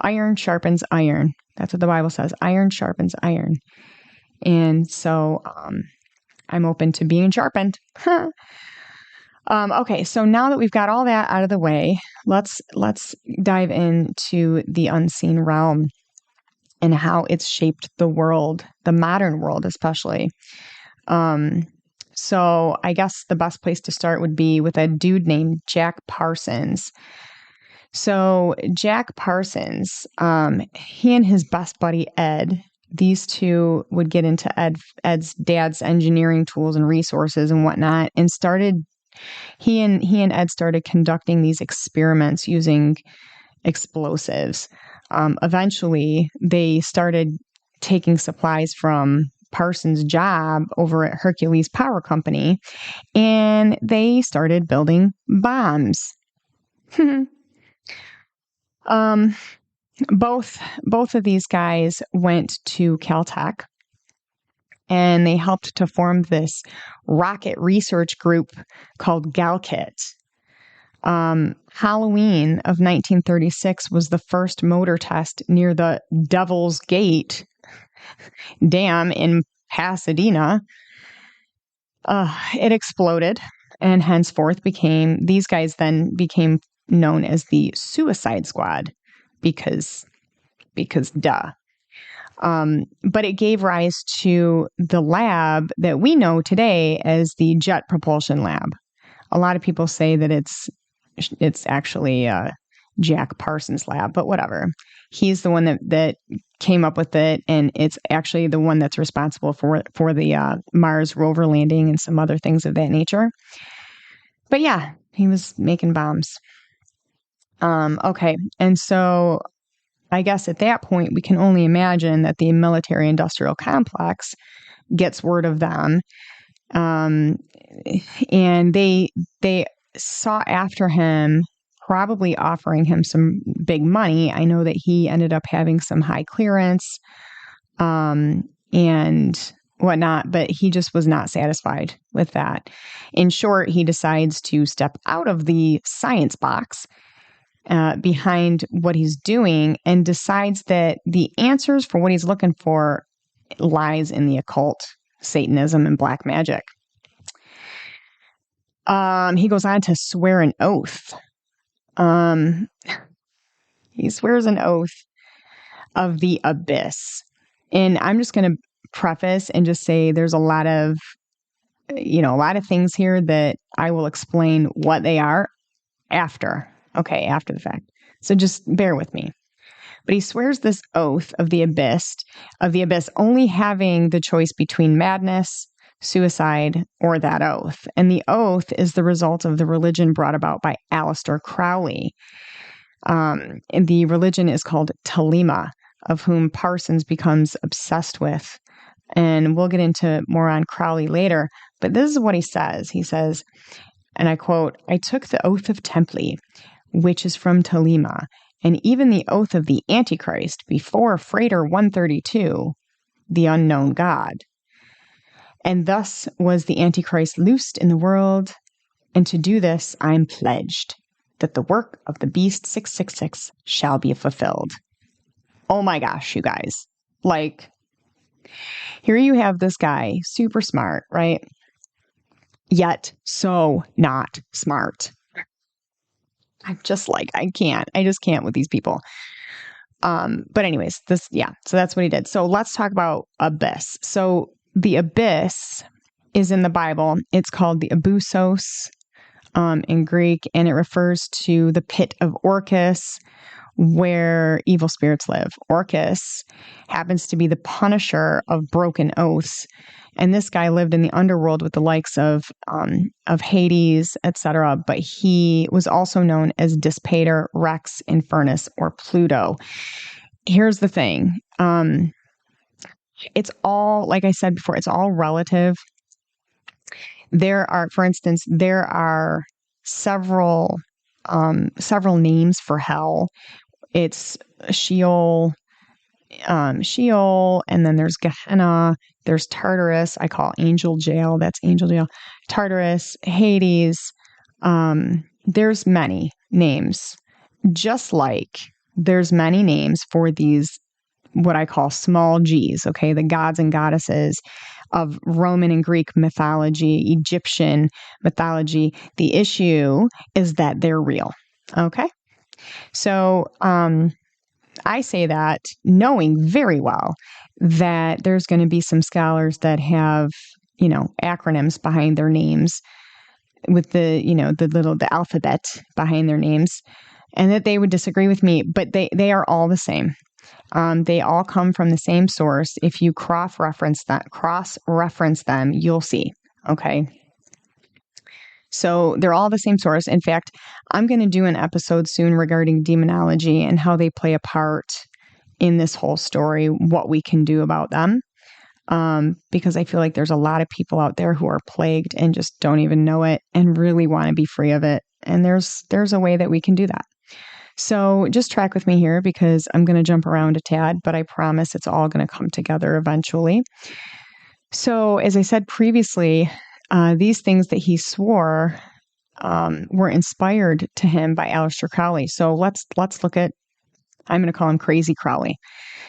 [SPEAKER 1] iron sharpens iron. That's what the Bible says. Iron sharpens iron. And so I'm open to being sharpened. Okay, so now that we've got all that out of the way, let's dive into the unseen realm and how it's shaped the world, the modern world especially. So I guess the best place to start would be with a dude named Jack Parsons. So Jack Parsons, he and his best buddy Ed, these two would get into Ed's dad's engineering tools and resources and whatnot, and he and Ed started conducting these experiments using explosives. Eventually, they started taking supplies from Parsons' job over at Hercules Power Company, and they started building bombs. Both of these guys went to Caltech, and they helped to form this rocket research group called GalKit. Halloween of 1936 was the first motor test near the Devil's Gate Dam in Pasadena. It exploded, and henceforth these guys then became known as the Suicide Squad because duh. But it gave rise to the lab that we know today as the Jet Propulsion Lab. A lot of people say that it's actually Jack Parsons' lab, but whatever. He's the one that came up with it, and it's actually the one that's responsible for the Mars rover landing and some other things of that nature. But yeah, he was making bombs. Okay, and so I guess at that point, we can only imagine that the military-industrial complex gets word of them, and they sought after him, probably offering him some big money. I know that he ended up having some high clearance and whatnot, but he just was not satisfied with that. In short, he decides to step out of the science box behind what he's doing, and decides that the answers for what he's looking for lies in the occult, Satanism, and black magic. He goes on to swear an oath. He swears an oath of the abyss. And I'm just going to preface and just say there's a lot of things here that I will explain what they are after the fact. So just bear with me. But he swears this oath of the abyss, only having the choice between madness, suicide, or that oath. And the oath is the result of the religion brought about by Aliester Crowley. And the religion is called Thelema, of whom Parsons becomes obsessed with. And we'll get into more on Crowley later. But this is what he says. He says, and I quote, "I took the oath of Templi, which is from Thelema, and even the oath of the Antichrist before Freighter 132, the unknown God. And thus was the Antichrist loosed in the world, and to do this I am pledged, that the work of the beast 666 shall be fulfilled." Oh my gosh, you guys. Like, here you have this guy, super smart, right? Yet so not smart. I'm just like, I just can't with these people. But anyways, so that's what he did. So let's talk about abyss. So the abyss is in the Bible. It's called the Abyssos in Greek, and it refers to the pit of Orcus, where evil spirits live. Orcus happens to be the punisher of broken oaths, and this guy lived in the underworld with the likes of Hades, etc. But he was also known as Dispater, Rex, Infernus, or Pluto. Here's the thing. It's all, like I said before, it's all relative. There are several names for hell. It's Sheol, and then there's Gehenna, there's Tartarus. I call angel jail. That's angel jail. Tartarus, Hades, There's many names, just like there's many names for these, what I call small g's, okay? The gods and goddesses of Roman and Greek mythology, Egyptian mythology. The issue is that they're real, okay? So I say that knowing very well that there's going to be some scholars that have, acronyms behind their names with the alphabet behind their names, and that they would disagree with me, but they are all the same. They all come from the same source. If you cross-reference them, you'll see. Okay. So they're all the same source. In fact, I'm going to do an episode soon regarding demonology and how they play a part in this whole story, what we can do about them. Because I feel like there's a lot of people out there who are plagued and just don't even know it and really want to be free of it. And there's a way that we can do that. So just track with me here because I'm going to jump around a tad, but I promise it's all going to come together eventually. So as I said previously, these things that he swore were inspired to him by Aliester Crowley. So let's look at, I'm going to call him Crazy Crowley.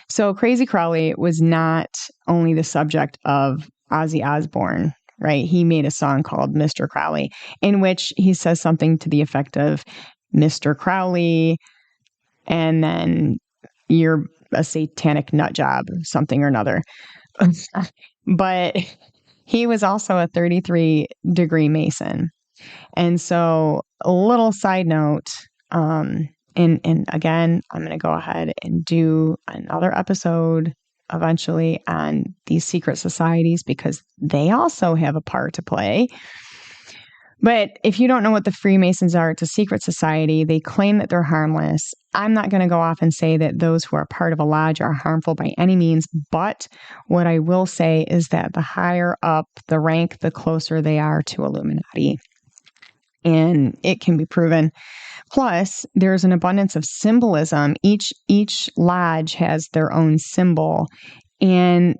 [SPEAKER 1] So Crazy Crowley was not only the subject of Ozzy Osbourne, right? He made a song called Mr. Crowley, in which he says something to the effect of, Mr. Crowley, and then you're a satanic nut job, something or another. But he was also a 33-degree Mason. And so a little side note, and again, I'm going to go ahead and do another episode eventually on these secret societies because they also have a part to play. But if you don't know what the Freemasons are, it's a secret society. They claim that they're harmless. I'm not going to go off and say that those who are part of a lodge are harmful by any means. But what I will say is that the higher up the rank, the closer they are to Illuminati. And it can be proven. Plus, there's an abundance of symbolism. Each lodge has their own symbol. And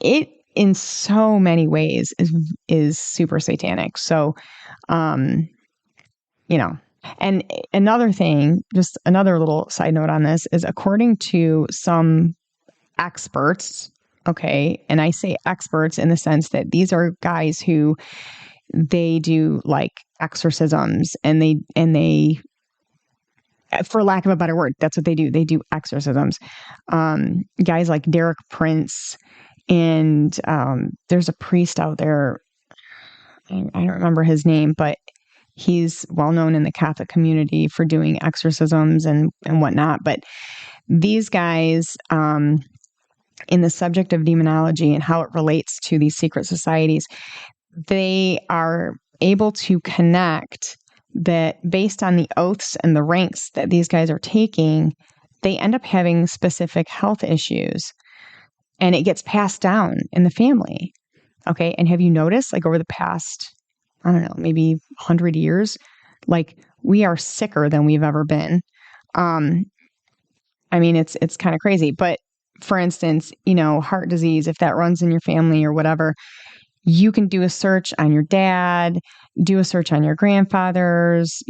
[SPEAKER 1] it, in so many ways, is super satanic. So, and another thing, just another little side note on this is according to some experts, okay, and I say experts in the sense that these are guys who they do like exorcisms and they, for lack of a better word, that's what they do. They do exorcisms. Guys like Derek Prince and there's a priest out there. I don't remember his name, but he's well known in the Catholic community for doing exorcisms and whatnot. But these guys, in the subject of demonology and how it relates to these secret societies, they are able to connect that based on the oaths and the ranks that these guys are taking, they end up having specific health issues. And it gets passed down in the family. Okay. And have you noticed, like over the past, I don't know, maybe 100 years, like we are sicker than we've ever been. I mean, it's kind of crazy. But for instance, heart disease, if that runs in your family or whatever, you can do a search on your dad, do a search on your grandfathers,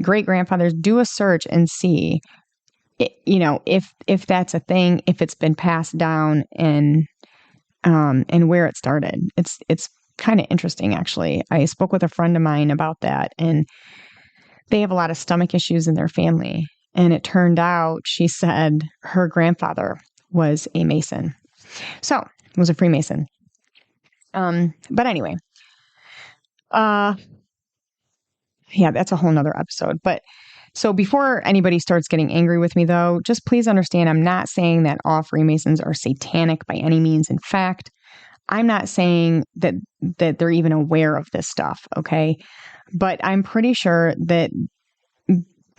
[SPEAKER 1] great grandfathers, do a search and see, if that's a thing, if it's been passed down and where it started. It's kind of interesting, actually. I spoke with a friend of mine about that, and they have a lot of stomach issues in their family. And it turned out, she said, her grandfather was a Mason. So, was a Freemason. But anyway, yeah, that's a whole nother episode. But so before anybody starts getting angry with me, though, just please understand, I'm not saying that all Freemasons are satanic by any means. In fact, I'm not saying that they're even aware of this stuff, okay? But I'm pretty sure that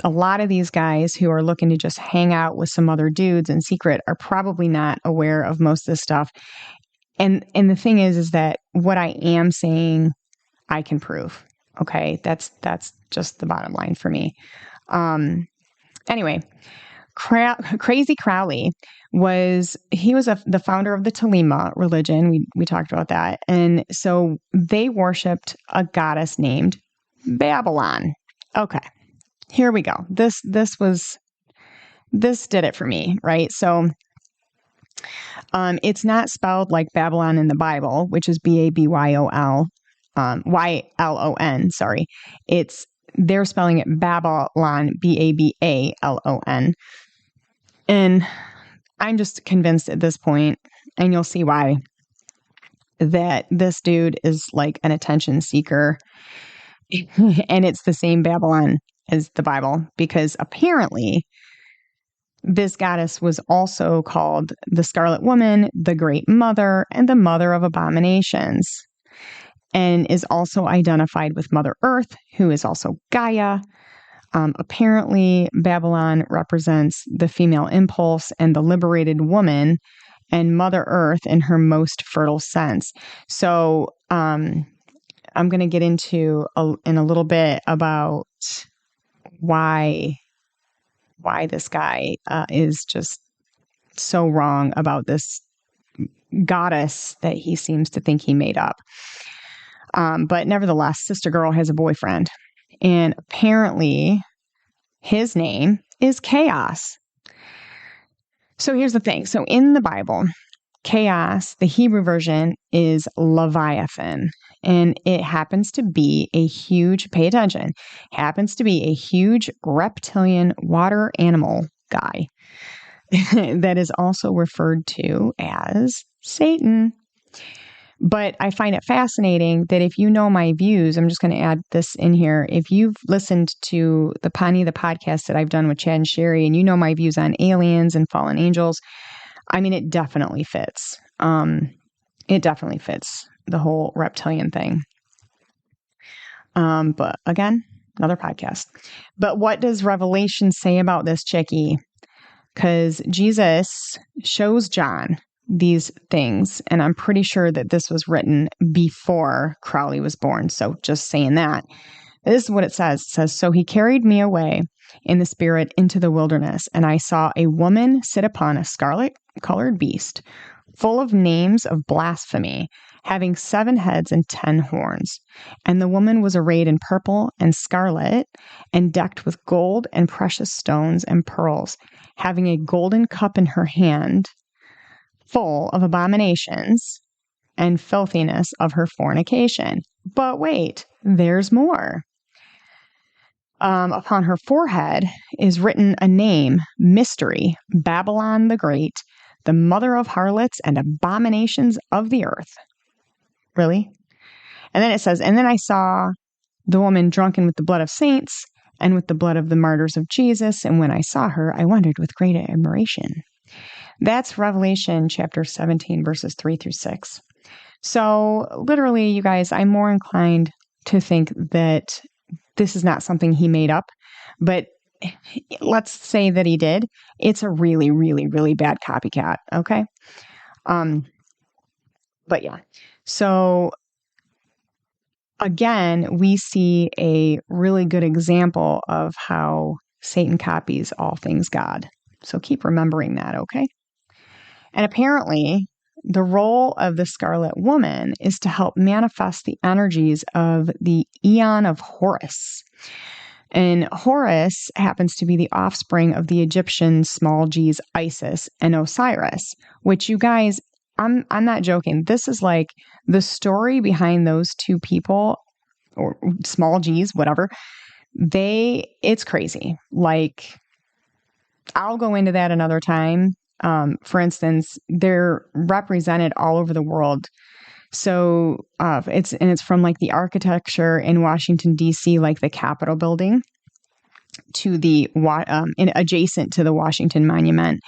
[SPEAKER 1] a lot of these guys who are looking to just hang out with some other dudes in secret are probably not aware of most of this stuff. And the thing is that what I am saying, I can prove, okay? That's just the bottom line for me. Anyway, Crazy Crowley was the founder of the Thelema religion. We talked about that. And so they worshipped a goddess named Babylon. Okay, here we go. This did it for me, right? So it's not spelled like Babylon in the Bible, which is Babyol, Ylon. Sorry, they're spelling it Babylon, Babalon, and I'm just convinced at this point, and you'll see why, that this dude is like an attention seeker, and it's the same Babylon as the Bible, because apparently this goddess was also called the Scarlet Woman, the Great Mother, and the Mother of Abominations, and is also identified with Mother Earth, who is also Gaia. Apparently, Babylon represents the female impulse and the liberated woman, and Mother Earth in her most fertile sense. So I'm going to get into in a little bit about why this guy is just so wrong about this goddess that he seems to think he made up. But nevertheless, Sister Girl has a boyfriend, and apparently his name is Chaos. So here's the thing. So in the Bible, Chaos, the Hebrew version, is Leviathan, and it happens to be a huge, pay attention, happens to be a huge reptilian water animal guy that is also referred to as Satan. But I find it fascinating that if you know my views, I'm just going to add this in here. If you've listened to the podcast that I've done with Chad and Sherry, and you know my views on aliens and fallen angels, I mean, it definitely fits. It definitely fits the whole reptilian thing. But again, another podcast. But what does Revelation say about this chickie? Because Jesus shows John these things, and I'm pretty sure that this was written before Crowley was born. So just saying that. This is what it says. It says, "So he carried me away in the spirit into the wilderness, and I saw a woman sit upon a scarlet-colored beast, full of names of blasphemy, having 7 heads and 10 horns. And the woman was arrayed in purple and scarlet, and decked with gold and precious stones and pearls, having a golden cup in her hand, full of abominations and filthiness of her fornication." But wait, there's more. Upon her forehead is written a name, Mystery, Babylon the Great, the mother of harlots and abominations of the earth. Really? And then it says, "And then I saw the woman drunken with the blood of saints and with the blood of the martyrs of Jesus. And when I saw her, I wondered with great admiration." That's Revelation chapter 17, verses 3 through 6. So literally, you guys, I'm more inclined to think that this is not something he made up, but let's say that he did. It's a really, really, really bad copycat. Okay. But yeah. So again, we see a really good example of how Satan copies all things God. So keep remembering that. Okay. And apparently, the role of the Scarlet Woman is to help manifest the energies of the Eon of Horus. And Horus happens to be the offspring of the Egyptian small g's Isis and Osiris, which, you guys, I'm not joking. This is like the story behind those two people, or small g's, whatever. It's crazy. Like, I'll go into that another time. For instance, they're represented all over the world. So it's from like the architecture in Washington, D.C., like the Capitol building, to the adjacent to the Washington Monument.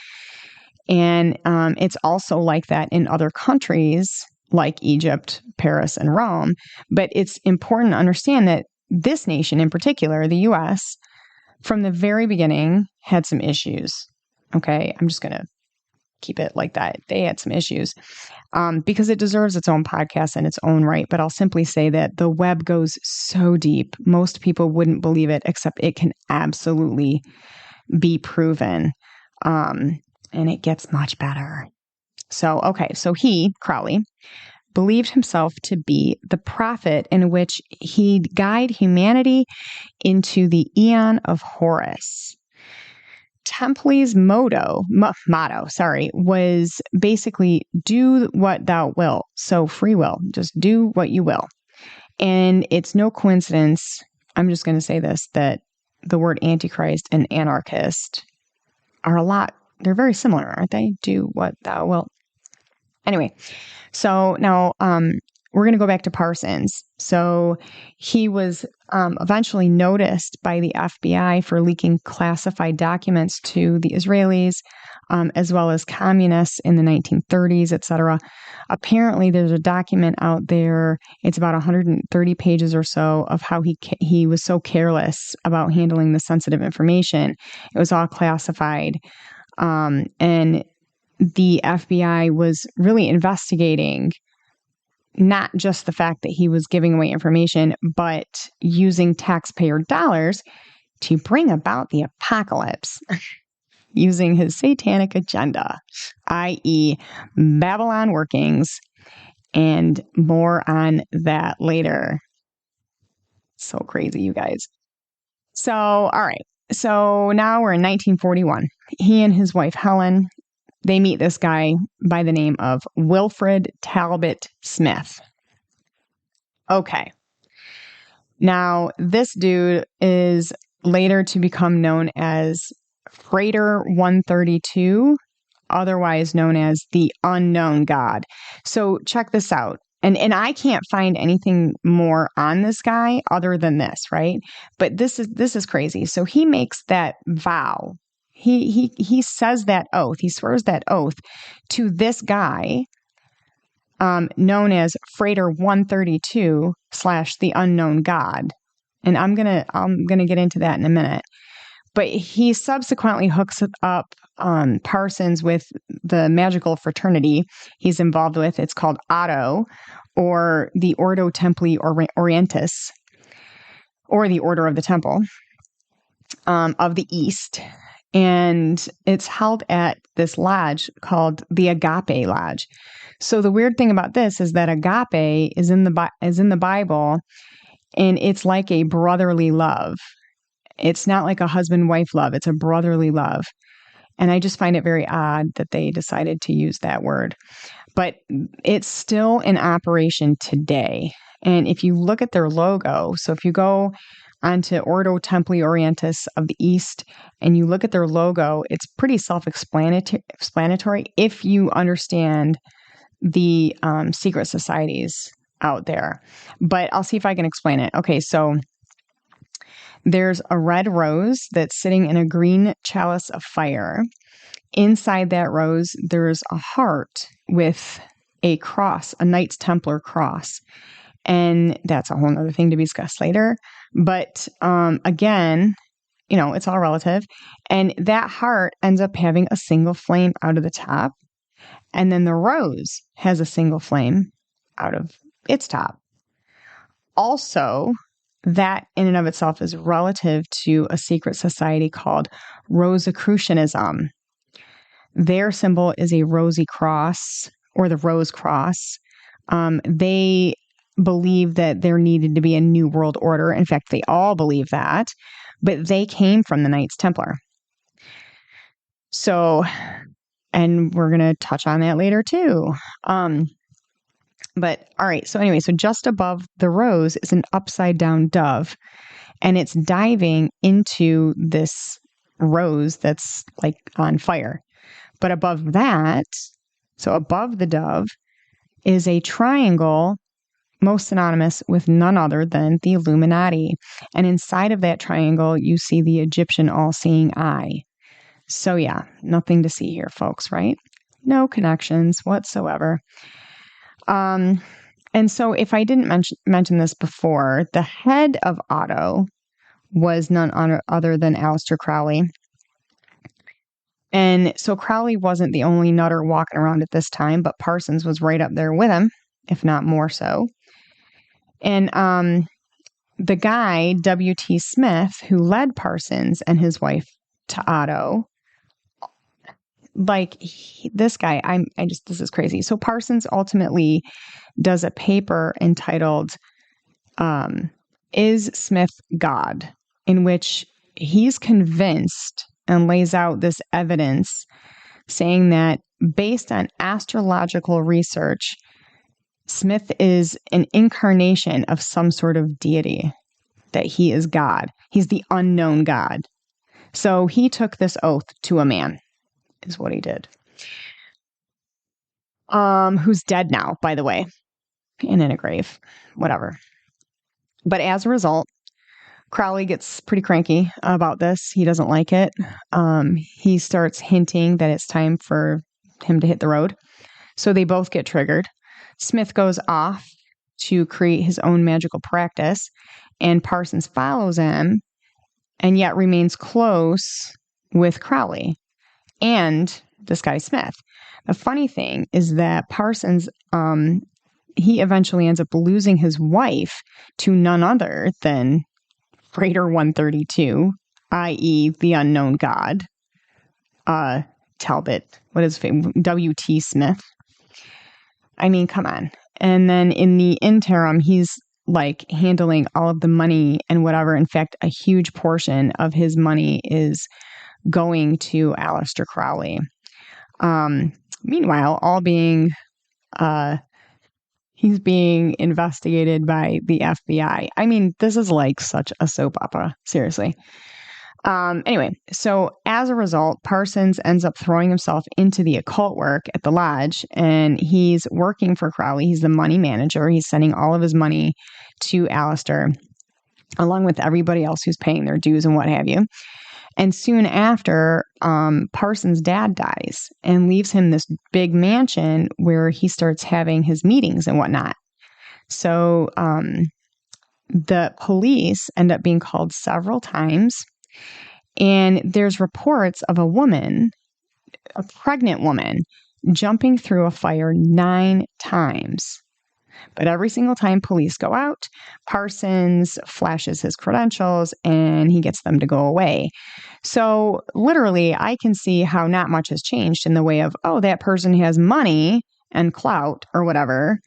[SPEAKER 1] And it's also like that in other countries like Egypt, Paris, and Rome. But it's important to understand that this nation in particular, the U.S., from the very beginning had some issues. Okay, I'm just going to keep it like that. They had some issues because it deserves its own podcast in its own right. But I'll simply say that the web goes so deep. Most people wouldn't believe it, except it can absolutely be proven. And it gets much better. So, okay. So Crowley, believed himself to be the prophet in which he'd guide humanity into the Aeon of Horus. Templey's motto, was basically do what thou wilt. So free will, just do what you will. And it's no coincidence, I'm just going to say this, that the word antichrist and anarchist they're very similar, aren't they? Do what thou wilt. Anyway, so now we're going to go back to Parsons. So he was eventually noticed by the FBI for leaking classified documents to the Israelis, as well as communists in the 1930s, etc. Apparently, there's a document out there. It's about 130 pages or so of how he was so careless about handling the sensitive information. It was all classified. And the FBI was really investigating not just the fact that he was giving away information, but using taxpayer dollars to bring about the apocalypse using his satanic agenda, i.e. Babylon workings, and more on that later. So crazy, you guys. So, all right. So now we're in 1941. He and his wife, Helen, they meet this guy by the name of Wilfred Talbot Smith. Okay. Now, this dude is later to become known as Freighter 132, otherwise known as the Unknown God. So check this out. And I can't find anything more on this guy other than this, right? But this is crazy. So he makes that vow. He says that oath. He swears that oath to this guy, known as Freighter 132 / the Unknown God. And I'm gonna get into that in a minute. But he subsequently hooks up Parsons with the magical fraternity he's involved with. It's called Otto, or the Ordo Templi Orientis, or the Order of the Temple of the East. And it's held at this lodge called the Agape Lodge. So the weird thing about this is that agape is in the Bible, and it's like a brotherly love. It's not like a husband-wife love. It's a brotherly love. And I just find it very odd that they decided to use that word. But it's still in operation today. And if you look at their logo, so if you go onto Ordo Templi Orientis of the East and you look at their logo, it's pretty self-explanatory if you understand the secret societies out there. But I'll see if I can explain it. Okay, so there's a red rose that's sitting in a green chalice of fire. Inside that rose, there's a heart with a cross, a Knights Templar cross. And that's a whole other thing to be discussed later. But again, it's all relative. And that heart ends up having a single flame out of the top. And then the rose has a single flame out of its top. Also, that in and of itself is relative to a secret society called Rosicrucianism. Their symbol is a rosy cross, or the rose cross. They believe that there needed to be a new world order. In fact, they all believe that, but they came from the Knights Templar. So, and we're going to touch on that later too. But all right. So anyway, so just above the rose is an upside down dove, and it's diving into this rose that's like on fire. But above that, so above the dove, is a triangle most synonymous with none other than the Illuminati. And inside of that triangle, you see the Egyptian all-seeing eye. So yeah, nothing to see here, folks, right? No connections whatsoever. And so if I didn't mention this before, the head of Otto was none other than Aliester Crowley. And so Crowley wasn't the only nutter walking around at this time, but Parsons was right up there with him, if not more so. And the guy, W.T. Smith, who led Parsons and his wife to Otto, this guy, this is crazy. So Parsons ultimately does a paper entitled, Is Smith God? In which he's convinced and lays out this evidence saying that based on astrological research, Smith is an incarnation of some sort of deity, that he is God. He's the unknown God. So he took this oath to a man, is what he did. Who's dead now, by the way, and in a grave, whatever. But as a result, Crowley gets pretty cranky about this. He doesn't like it. He starts hinting that it's time for him to hit the road. So they both get triggered. Smith goes off to create his own magical practice, and Parsons follows him and yet remains close with Crowley and this guy Smith. The funny thing is that Parsons, he eventually ends up losing his wife to none other than Freighter 132, i.e. the unknown God, Talbot, what is his name? W.T. Smith. I mean, come on. And then in the interim, he's handling all of the money and whatever. In fact, a huge portion of his money is going to Aliester Crowley. Meanwhile, he's being investigated by the FBI. I mean, this is such a soap opera, seriously. Anyway, so as a result, Parsons ends up throwing himself into the occult work at the lodge, and he's working for Crowley. He's the money manager. He's sending all of his money to Aliester, along with everybody else who's paying their dues and what have you. And soon after, Parsons' dad dies and leaves him this big mansion where he starts having his meetings and whatnot. So the police end up being called several times. And there's reports of a woman, a pregnant woman, jumping through a fire 9 times. But every single time police go out, Parsons flashes his credentials and he gets them to go away. So literally, I can see how not much has changed in the way of, oh, that person has money and clout or whatever.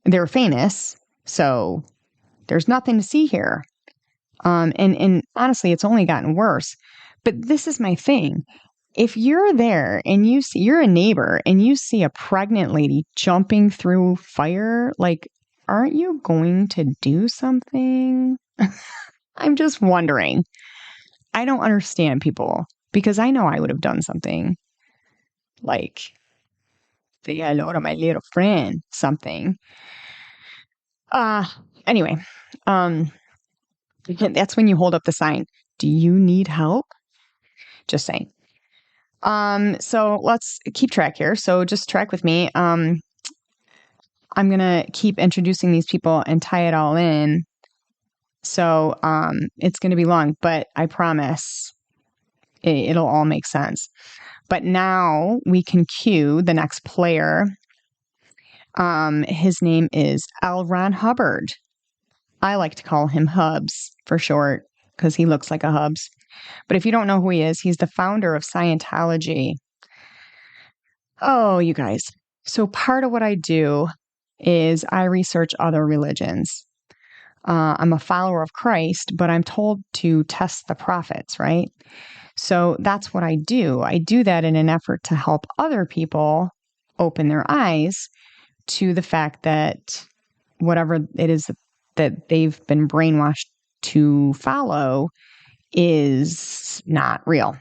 [SPEAKER 1] They're famous. So there's nothing to see here. And honestly, it's only gotten worse. But this is my thing. If you're there and you're a neighbor and you see a pregnant lady jumping through fire, aren't you going to do something? I'm just wondering. I don't understand people, because I know I would have done something say hello to my little friend, something. Anyway, that's when you hold up the sign. Do you need help? Just saying. So let's keep track here. So just track with me. I'm going to keep introducing these people and tie it all in. So, it's going to be long, but I promise it'll all make sense. But now we can cue the next player. His name is L. Ron Hubbard. I like to call him Hubs for short, because he looks like a Hubs. But if you don't know who he is, he's the founder of Scientology. Oh, you guys. So part of what I do is I research other religions. I'm a follower of Christ, but I'm told to test the prophets, right? So that's what I do. I do that in an effort to help other people open their eyes to the fact that whatever it is that they've been brainwashed to follow is not real.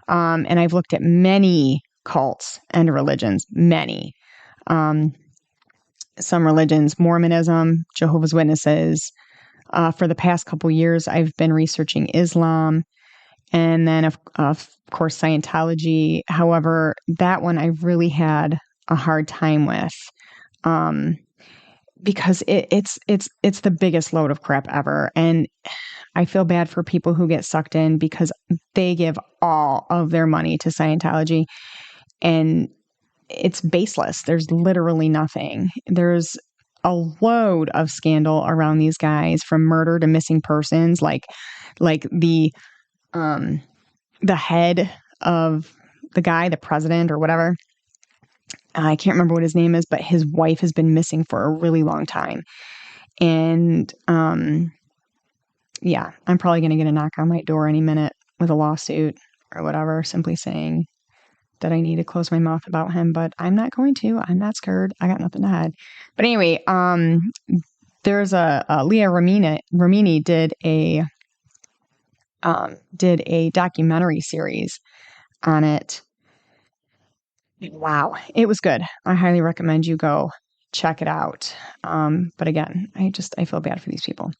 [SPEAKER 1] And I've looked at many cults and religions, many. Some religions, Mormonism, Jehovah's Witnesses. For the past couple years, I've been researching Islam, and then of course Scientology. However, that one I really had a hard time with, because it's the biggest load of crap ever, and I feel bad for people who get sucked in because they give all of their money to Scientology, and it's baseless. There's literally nothing. There's a load of scandal around these guys, from murder to missing persons, like the head of the guy, the president or whatever, I can't remember what his name is, but his wife has been missing for a really long time. And yeah, I'm probably going to get a knock on my door any minute with a lawsuit or whatever, simply saying that I need to close my mouth about him, but I'm not going to. I'm not scared. I got nothing to hide. But anyway, there's a Leah Remini did a documentary series on it. Wow, it was good. I highly recommend you go check it out. But again, I feel bad for these people.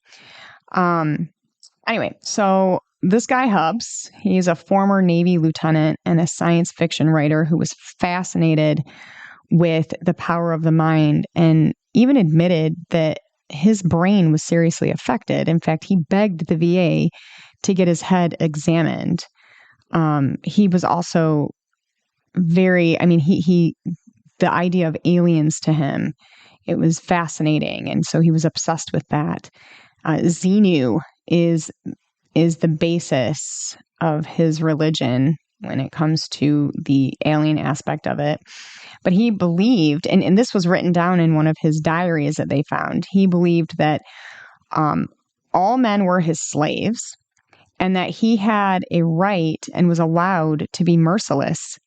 [SPEAKER 1] Anyway, so this guy Hubbs, he's a former Navy lieutenant and a science fiction writer who was fascinated with the power of the mind and even admitted that his brain was seriously affected. In fact, he begged the VA to get his head examined. He was also the idea of aliens to him, it was fascinating. And so he was obsessed with that. Xenu is the basis of his religion when it comes to the alien aspect of it. But he believed, and this was written down in one of his diaries that they found, he believed that all men were his slaves and that he had a right and was allowed to be merciless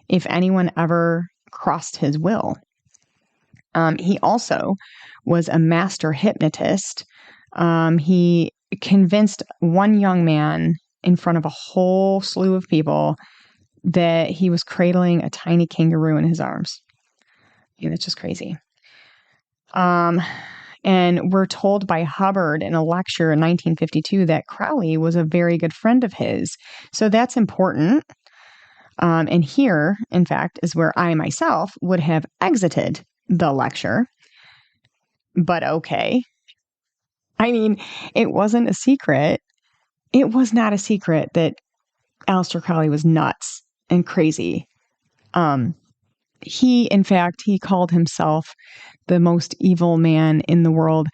[SPEAKER 1] if anyone ever crossed his will. He also was a master hypnotist. He convinced one young man in front of a whole slew of people that he was cradling a tiny kangaroo in his arms. Yeah, that's just crazy. And we're told by Hubbard in a lecture in 1952 that Crowley was a very good friend of his. So that's important. And here, in fact, is where I myself would have exited the lecture. But okay. I mean, it wasn't a secret. It was not a secret that Aliester Crowley was nuts and crazy. He called himself the most evil man in the world.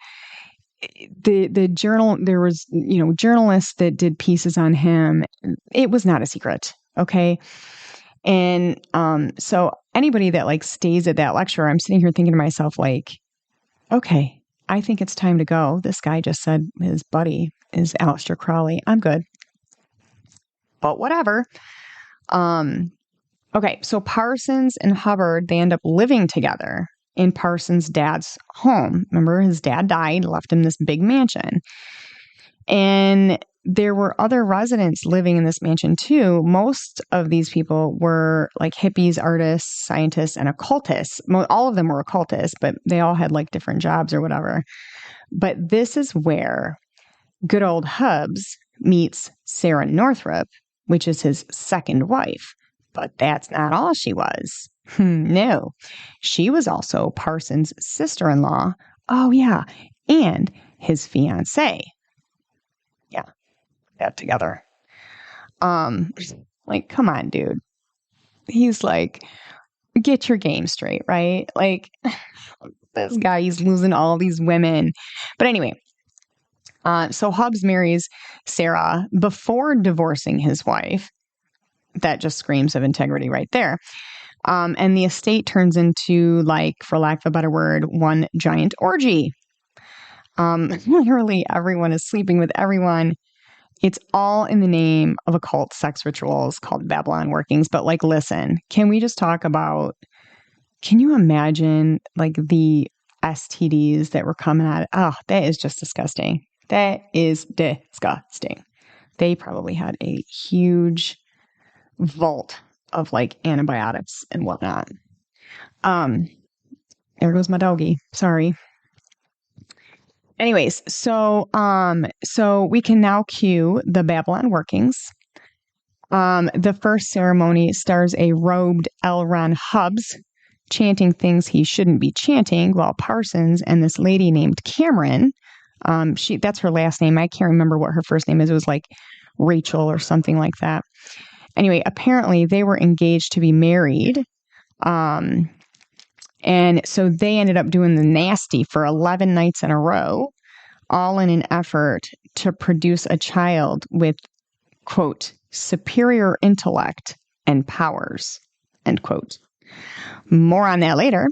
[SPEAKER 1] The journal, there was, journalists that did pieces on him. It was not a secret. Okay. And, so anybody that stays at that lecture, I'm sitting here thinking to myself, okay, I think it's time to go. This guy just said his buddy is Aliester Crowley. I'm good. But whatever. Okay, so Parsons and Hubbard, they end up living together in Parsons' dad's home. Remember, his dad died, left him this big mansion. And there were other residents living in this mansion too. Most of these people were hippies, artists, scientists, and occultists. All of them were occultists, but they all had different jobs or whatever. But this is where good old Hubbs meets Sarah Northrop, which is his second wife. But that's not all she was. No, she was also Parsons' sister-in-law. Oh, yeah. And his fiancée. Yeah, that together. Come on, dude. He's get your game straight, right? This guy, he's losing all these women. But anyway, so Hubbs marries Sarah before divorcing his wife. That just screams of integrity right there. And the estate turns into, for lack of a better word, one giant orgy. Literally everyone is sleeping with everyone. It's all in the name of occult sex rituals called Babylon workings. But listen, can we just talk about, can you imagine the STDs that were coming out? Oh, that is just disgusting. That is disgusting. They probably had a huge vault of antibiotics and whatnot. There goes my doggy. Sorry. Anyways, so we can now cue the Babylon workings. The first ceremony stars a robed L. Ron Hubbs chanting things he shouldn't be chanting, while Parsons and this lady named Cameron, that's her last name. I can't remember what her first name is. It was Rachel or something like that. Anyway, apparently they were engaged to be married. And so they ended up doing the nasty for 11 nights in a row, all in an effort to produce a child with, quote, superior intellect and powers, end quote. More on that later,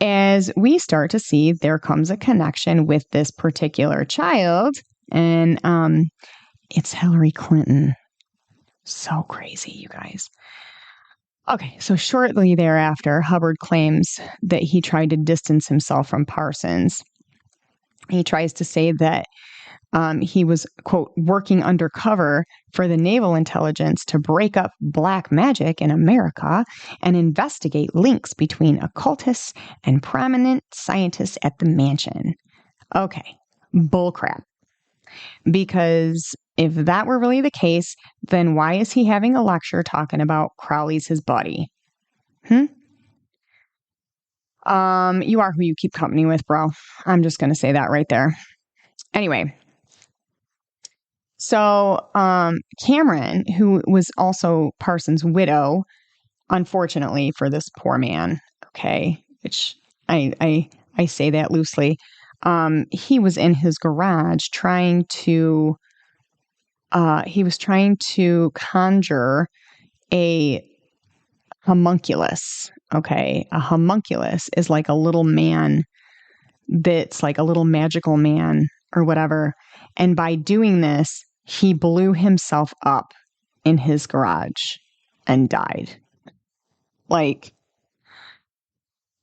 [SPEAKER 1] as we start to see there comes a connection with this particular child, and it's Hillary Clinton. So crazy, you guys. Okay, so shortly thereafter, Hubbard claims that he tried to distance himself from Parsons. He tries to say that he was, quote, working undercover for the naval intelligence to break up black magic in America and investigate links between occultists and prominent scientists at the mansion. Okay, bullcrap. Because if that were really the case, then why is he having a lecture talking about Crowley's his buddy? You are who you keep company with, bro. I'm just going to say that right there. Anyway. So, Cameron, who was also Parsons' widow, unfortunately for this poor man, okay, which I say that loosely, he was in his garage trying to conjure a homunculus. Okay, a homunculus is like a little man that's like a little magical man or whatever. And by doing this, he blew himself up in his garage and died. Like,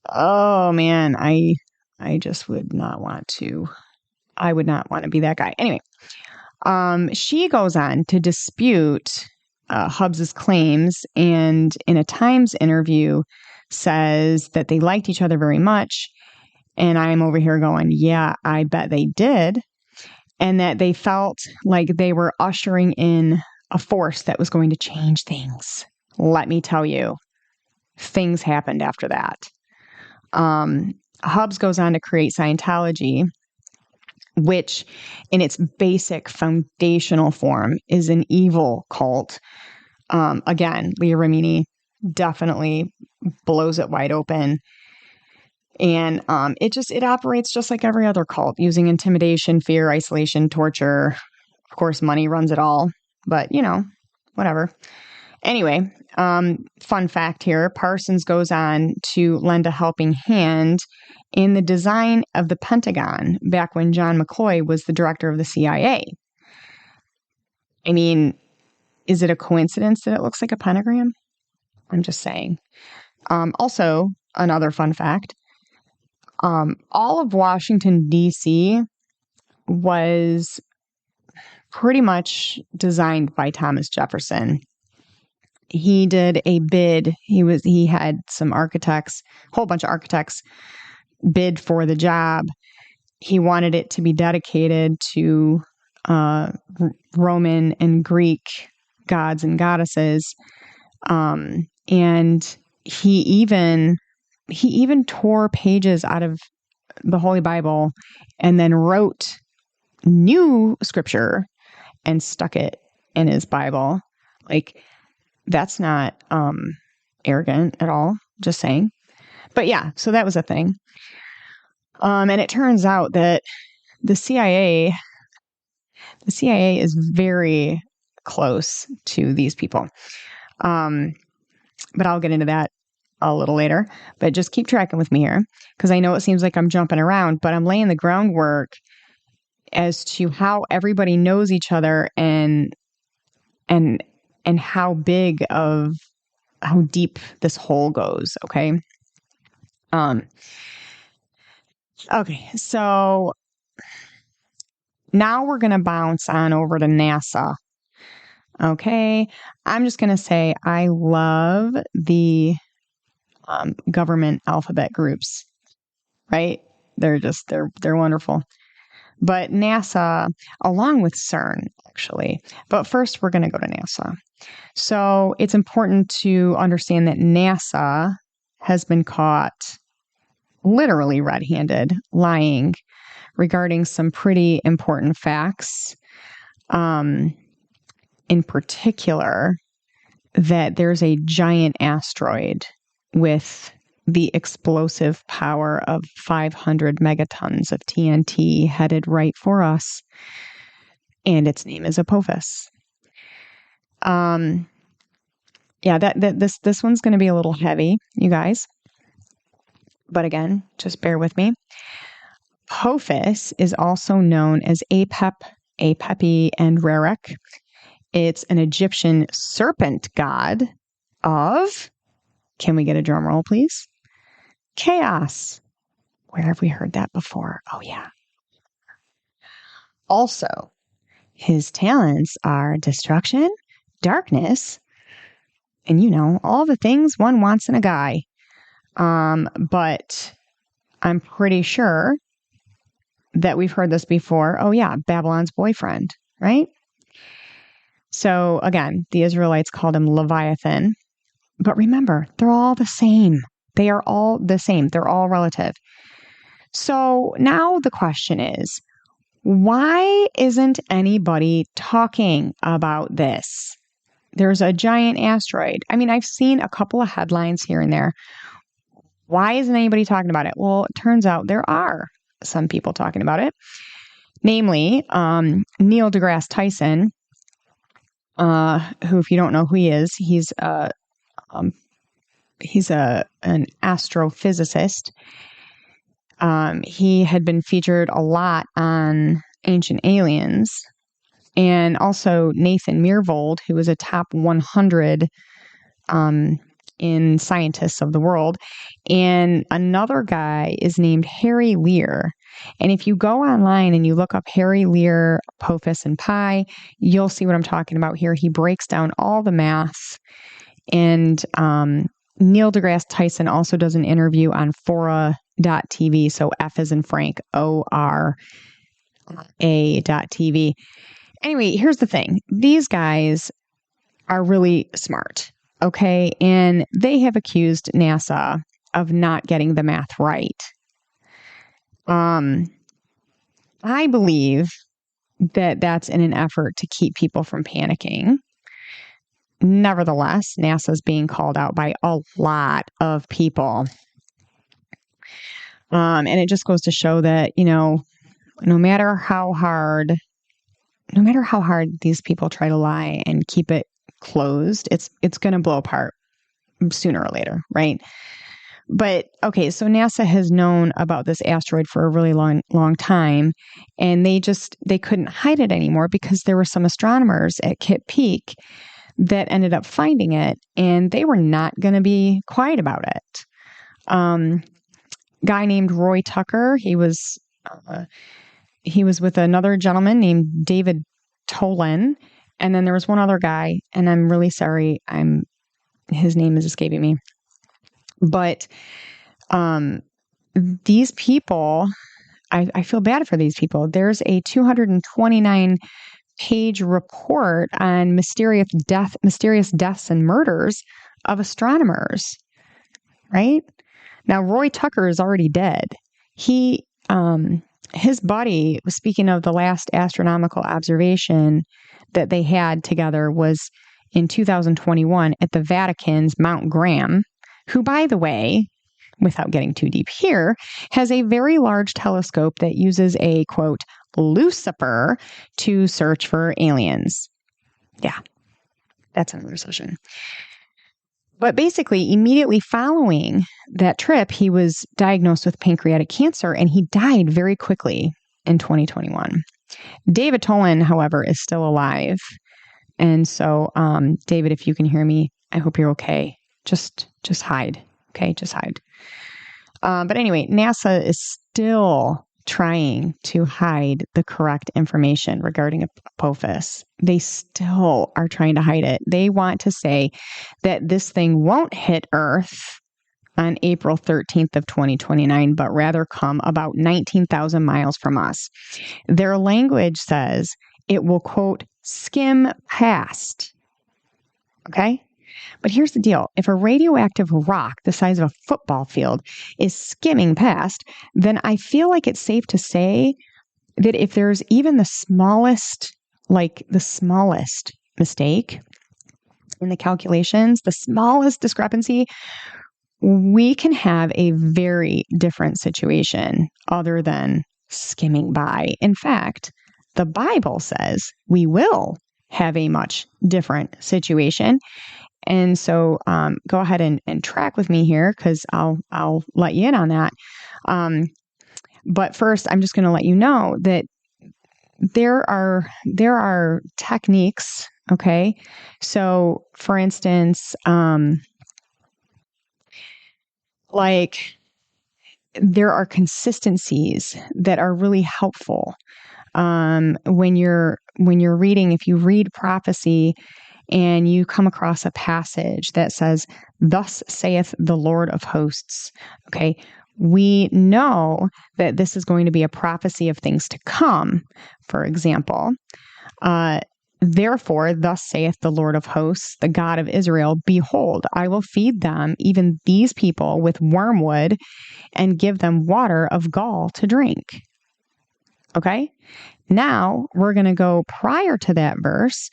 [SPEAKER 1] oh man, I just would not want to. I would not want to be that guy. Anyway, she goes on to dispute Hubbs's claims, and in a Times interview says that they liked each other very much. And I'm over here going, yeah, I bet they did. And that they felt like they were ushering in a force that was going to change things. Let me tell you, things happened after that. Hubbs goes on to create Scientology, which in its basic foundational form is an evil cult. Again, Leah Remini definitely blows it wide open. And it operates just like every other cult, using intimidation, fear, isolation, torture. Of course, money runs it all, but whatever. Anyway, fun fact here, Parsons goes on to lend a helping hand in the design of the Pentagon back when John McCloy was the director of the CIA. I mean, is it a coincidence that it looks like a pentagram? I'm just saying. Also, another fun fact, all of Washington, D.C. was pretty much designed by Thomas Jefferson. He did a bid. He had some architects, a whole bunch of architects, bid for the job. He wanted it to be dedicated to Roman and Greek gods and goddesses. And he even tore pages out of the Holy Bible and then wrote new scripture and stuck it in his Bible. Like, that's not arrogant at all, just saying. But yeah, so that was a thing. And it turns out that the CIA is very close to these people. But I'll get into that a little later. But just keep tracking with me here, because I know it seems like I'm jumping around, but I'm laying the groundwork as to how everybody knows each other and how deep this hole goes. Okay. Okay. So now we're going to bounce on over to NASA. Okay. I'm just going to say, I love the government alphabet groups, right? They're wonderful. But NASA, along with CERN, actually. But first, we're going to go to NASA. So it's important to understand that NASA has been caught literally red-handed lying regarding some pretty important facts. In particular, that there's a giant asteroid with the explosive power of 500 megatons of TNT headed right for us. And its name is Apophis. yeah, this one's going to be a little heavy, you guys. But again, just bear with me. Apophis is also known as Apep, Apepi, and Rerek. It's an Egyptian serpent god of, can we get a drum roll, please? Chaos. Where have we heard that before? Oh, yeah. Also, his talents are destruction, darkness, and all the things one wants in a guy. But I'm pretty sure that we've heard this before. Oh, yeah, Babylon's boyfriend, right? So again, the Israelites called him Leviathan. But remember, they're all the same. They are all the same. They're all relative. So now the question is, why isn't anybody talking about this? There's a giant asteroid. I mean, I've seen a couple of headlines here and there. Why isn't anybody talking about it? Well, it turns out there are some people talking about it. Namely, Neil deGrasse Tyson, who, if you don't know who he is, he's an astrophysicist. He had been featured a lot on Ancient Aliens, and also Nathan Myhrvold, who was a top 100 in scientists of the world. And another guy is named Harry Lear. And if you go online and you look up Harry Lear, Apophis, and Pi, you'll see what I'm talking about here. He breaks down all the math. And Neil deGrasse Tyson also does an interview on Fora.tv. So F as in Frank, ORA.tv. Anyway, here's the thing. These guys are really smart. Okay. And they have accused NASA of not getting the math right. I believe that that's in an effort to keep people from panicking. Nevertheless, NASA is being called out by a lot of people. And it just goes to show that, no matter how hard these people try to lie and keep it closed, it's going to blow apart sooner or later, right? But okay, so NASA has known about this asteroid for a really long time, and they couldn't hide it anymore because there were some astronomers at Kitt Peak that ended up finding it, and they were not going to be quiet about it. Guy named Roy Tucker, he was with another gentleman named David Tolan, and then there was one other guy, and I'm really sorry, his name is escaping me. But these people, I feel bad for these people. There's a 229-page report on mysterious deaths and murders of astronomers, right? Now, Roy Tucker is already dead. His buddy, speaking of the last astronomical observation that they had together, was in 2021 at the Vatican's Mount Graham, who, by the way, without getting too deep here, has a very large telescope that uses a, quote, Lucifer to search for aliens. Yeah, that's another session. But basically, immediately following that trip, he was diagnosed with pancreatic cancer, and he died very quickly in 2021. David Tolan, however, is still alive. And so, David, if you can hear me, I hope you're okay. Just hide. Okay, just hide. But anyway, NASA is still trying to hide the correct information regarding Apophis. They still are trying to hide it. They want to say that this thing won't hit Earth on April 13th of 2029, but rather come about 19,000 miles from us. Their language says it will, quote, skim past. Okay? But here's the deal. If a radioactive rock the size of a football field is skimming past, then I feel like it's safe to say that if there's even the smallest mistake in the calculations, the smallest discrepancy, we can have a very different situation other than skimming by. In fact, the Bible says we will have a much different situation. And so go ahead and track with me here, because I'll let you in on that. But first, I'm just going to let you know that there are techniques. Okay. So for instance, like there are consistencies that are really helpful. When you're reading, if you read prophecy and you come across a passage that says, "Thus saith the Lord of hosts," okay, we know that this is going to be a prophecy of things to come. For example, therefore, thus saith the Lord of hosts, the God of Israel, behold, I will feed them, even these people, with wormwood, and give them water of gall to drink. Okay? Now we're going to go prior to that verse,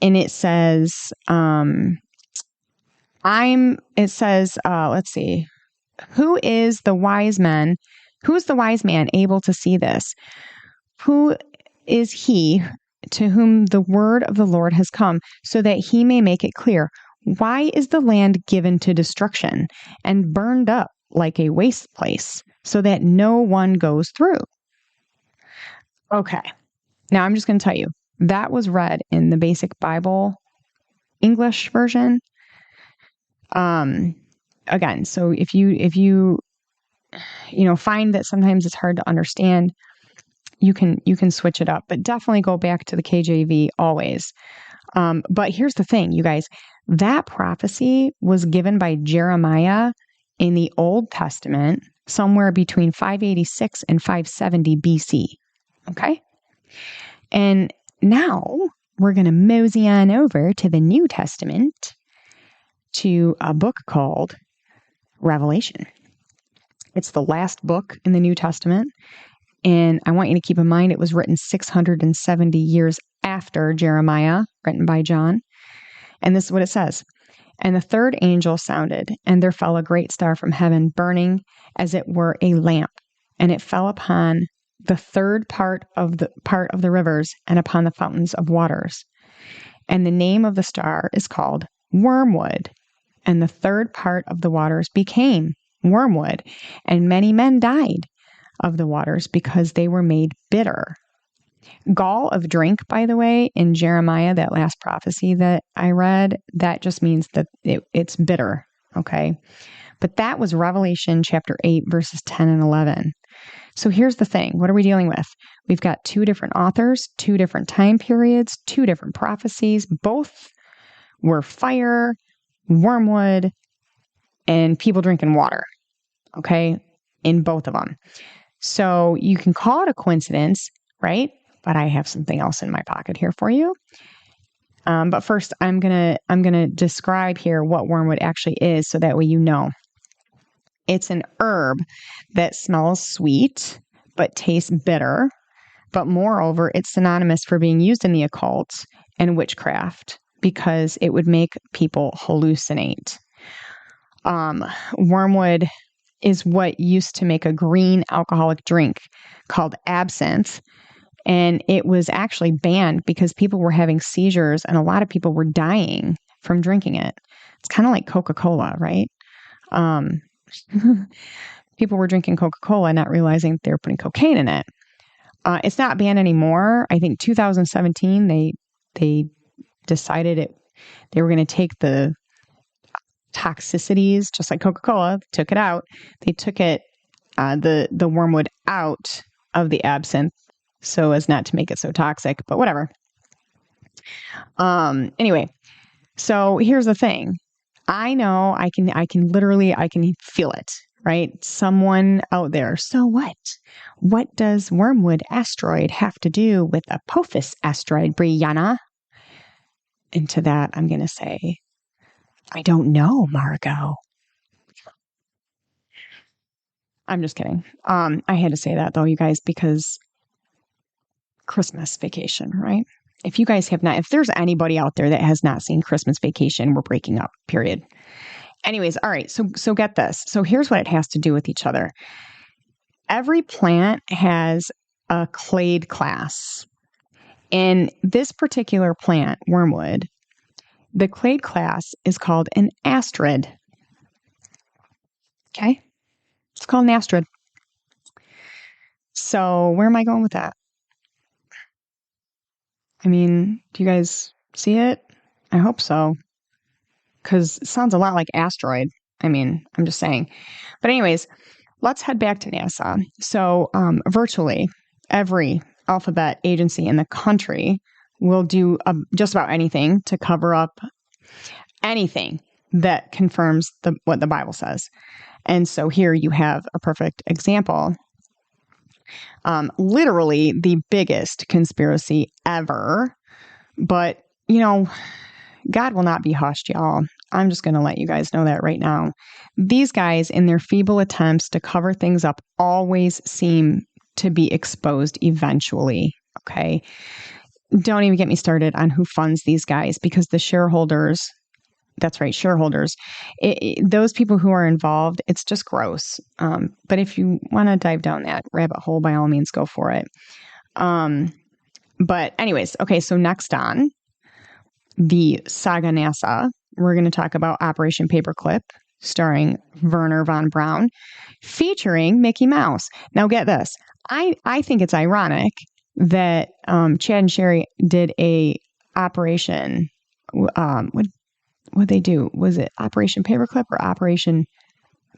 [SPEAKER 1] and it says, let's see, who is the wise man able to see this? Who is he to whom the word of the Lord has come, so that he may make it clear? Why is the land given to destruction and burned up like a waste place, so that no one goes through? Okay. Now I'm just going to tell you, that was read in the Basic Bible English version. Again, so if you find that sometimes it's hard to understand, you can switch it up, but definitely go back to the KJV always. But here's the thing, you guys, that prophecy was given by Jeremiah in the Old Testament, somewhere between 586 and 570 BC. Okay. And now we're going to mosey on over to the New Testament, to a book called Revelation. It's the last book in the New Testament. And I want you to keep in mind, it was written 670 years after Jeremiah, written by John. And this is what it says. And the third angel sounded, and there fell a great star from heaven, burning as it were a lamp. And it fell upon the third part of the rivers and upon the fountains of waters. And the name of the star is called Wormwood. And the third part of the waters became wormwood. And many men died of the waters, because they were made bitter. Gall of drink, by the way, in Jeremiah, that last prophecy that I read, that just means that it's bitter. Okay. But that was Revelation chapter 8, verses 10 and 11. So here's the thing. What are we dealing with? We've got two different authors, two different time periods, two different prophecies. Both were fire, wormwood, and people drinking water. Okay. In both of them. So you can call it a coincidence, right? But I have something else in my pocket here for you. But first, I'm gonna describe here what wormwood actually is, so that way you know. It's an herb that smells sweet but tastes bitter. But moreover, it's synonymous for being used in the occult and witchcraft, because it would make people hallucinate. Wormwood is what used to make a green alcoholic drink called absinthe. And it was actually banned because people were having seizures, and a lot of people were dying from drinking it. It's kind of like Coca-Cola, right? People were drinking Coca-Cola, not realizing they were putting cocaine in it. It's not banned anymore. I think 2017, they decided they were going to take the toxicities, just like Coca-Cola, took it out. They took it, the wormwood out of the absinthe, so as not to make it so toxic, but whatever. Anyway, so here's the thing. I know I can feel it, right? Someone out there. So what? What does wormwood asteroid have to do with Apophis asteroid, Brianna? And to that, I'm going to say, I don't know, Margot. I'm just kidding. I had to say that though, you guys, because Christmas Vacation, right? If you guys have not, if there's anybody out there that has not seen Christmas Vacation, we're breaking up, period. Anyways, all right. So get this. So here's what it has to do with each other. Every plant has a clade class. And this particular plant, wormwood, The clade class is called an asteroid. Okay? It's called an asteroid. So where am I going with that? I mean, do you guys see it? I hope so. Because it sounds a lot like asteroid. I mean, I'm just saying. But anyways, let's head back to NASA. So virtually every alphabet agency in the country will do just about anything to cover up anything that confirms what the Bible says. And so here you have a perfect example. Literally the biggest conspiracy ever. But, God will not be hushed, y'all. I'm just going to let you guys know that right now. These guys, in their feeble attempts to cover things up, always seem to be exposed eventually. Okay. Don't even get me started on who funds these guys, because the shareholders, that's right, shareholders, those people who are involved, it's just gross. But if you want to dive down that rabbit hole, by all means, go for it. But anyways, okay, so next on the saga NASA, we're going to talk about Operation Paperclip, starring Wernher Von Braun, featuring Mickey Mouse. Now get this. I think it's ironic that Chad and Sherry did a operation. What they do? Was it Operation Paperclip or Operation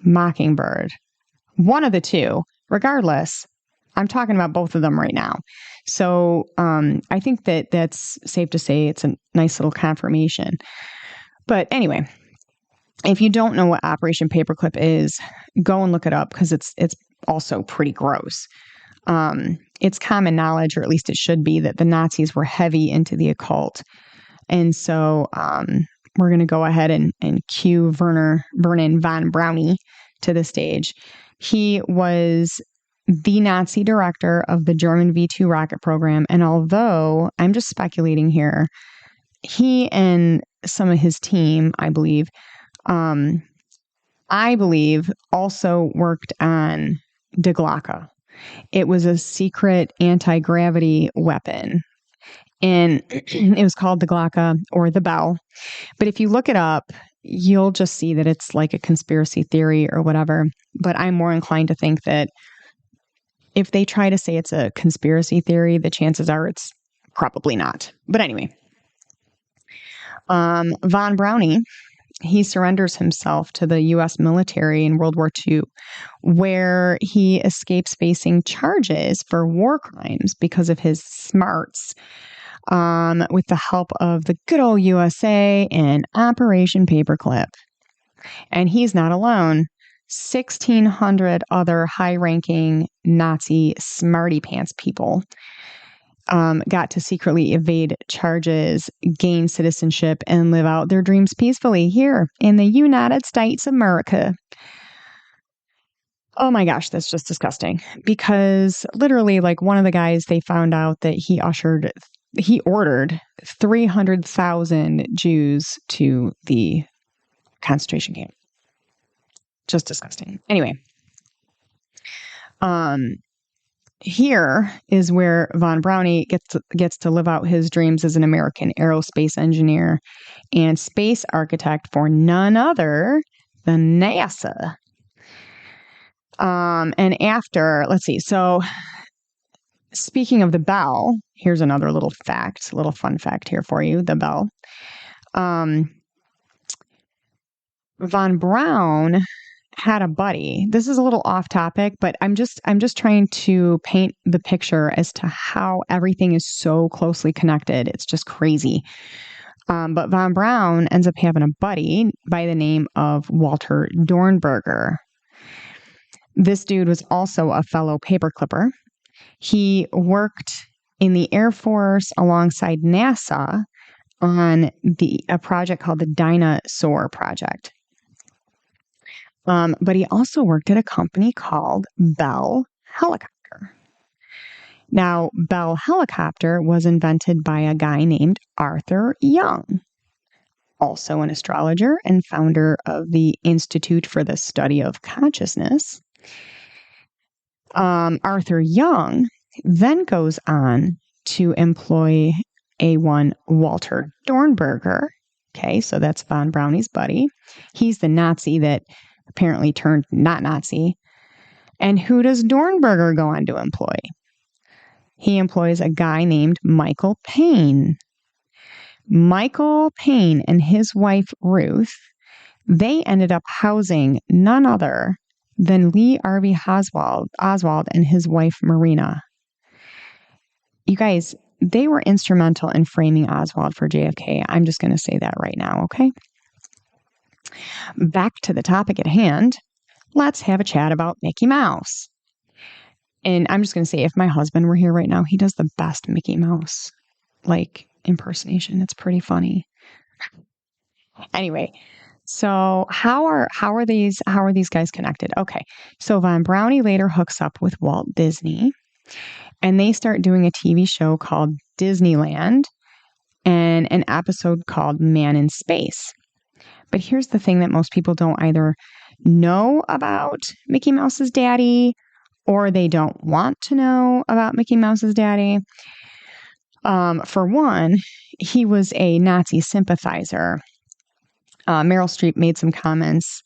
[SPEAKER 1] Mockingbird? One of the two. Regardless, I'm talking about both of them right now. So I think that's safe to say it's a nice little confirmation. But anyway, if you don't know what Operation Paperclip is, go and look it up, because it's also pretty gross. It's common knowledge, or at least it should be, that the Nazis were heavy into the occult. And so we're going to go ahead and cue Wernher Von Braun to the stage. He was the Nazi director of the German V-2 rocket program. And although I'm just speculating here, he and some of his team, I believe, also worked on Die Glocke. It was a secret anti-gravity weapon. And it was called the Glocke, or the bell. But if you look it up, you'll just see that it's like a conspiracy theory or whatever. But I'm more inclined to think that if they try to say it's a conspiracy theory, the chances are it's probably not. But anyway, Von Braun, he surrenders himself to the U.S. military in World War II, where he escapes facing charges for war crimes because of his smarts, with the help of the good old USA and Operation Paperclip. And he's not alone. 1,600 other high-ranking Nazi smarty pants people got to secretly evade charges, gain citizenship, and live out their dreams peacefully here in the United States of America. Oh my gosh, that's just disgusting. Because literally, like, one of the guys, they found out that he ordered 300,000 Jews to the concentration camp. Just disgusting. Anyway, here is where Von Braun gets to live out his dreams as an American aerospace engineer and space architect for none other than NASA. And after, let's see, so speaking of the bell, here's another little fun fact here for you, the bell. Von Braun had a buddy. This is a little off topic, but I'm just trying to paint the picture as to how everything is so closely connected. It's just crazy. But Von Braun ends up having a buddy by the name of Walter Dornberger. This dude was also a fellow paperclipper. He worked in the Air Force alongside NASA on a project called the Dinosaur Project. But he also worked at a company called Bell Helicopter. Now, Bell Helicopter was invented by a guy named Arthur Young, also an astrologer and founder of the Institute for the Study of Consciousness. Arthur Young then goes on to employ A1 Walter Dornberger Okay, so that's von Braune's buddy. He's the Nazi that apparently turned not Nazi. And who does Dornberger go on to employ? He employs a guy named Michael Payne. Michael Payne and his wife, Ruth, they ended up housing none other than Lee Harvey Oswald and his wife, Marina. You guys, they were instrumental in framing Oswald for JFK. I'm just going to say that right now, okay? Back to the topic at hand. Let's have a chat about Mickey Mouse. And I'm just going to say, if my husband were here right now, he does the best Mickey Mouse, impersonation. It's pretty funny. Anyway, so how are these guys connected? Okay, so Von Braun later hooks up with Walt Disney, and they start doing a TV show called Disneyland and an episode called Man in Space. But here's the thing that most people don't either know about Mickey Mouse's daddy, or they don't want to know about Mickey Mouse's daddy. For one, he was a Nazi sympathizer. Meryl Streep made some comments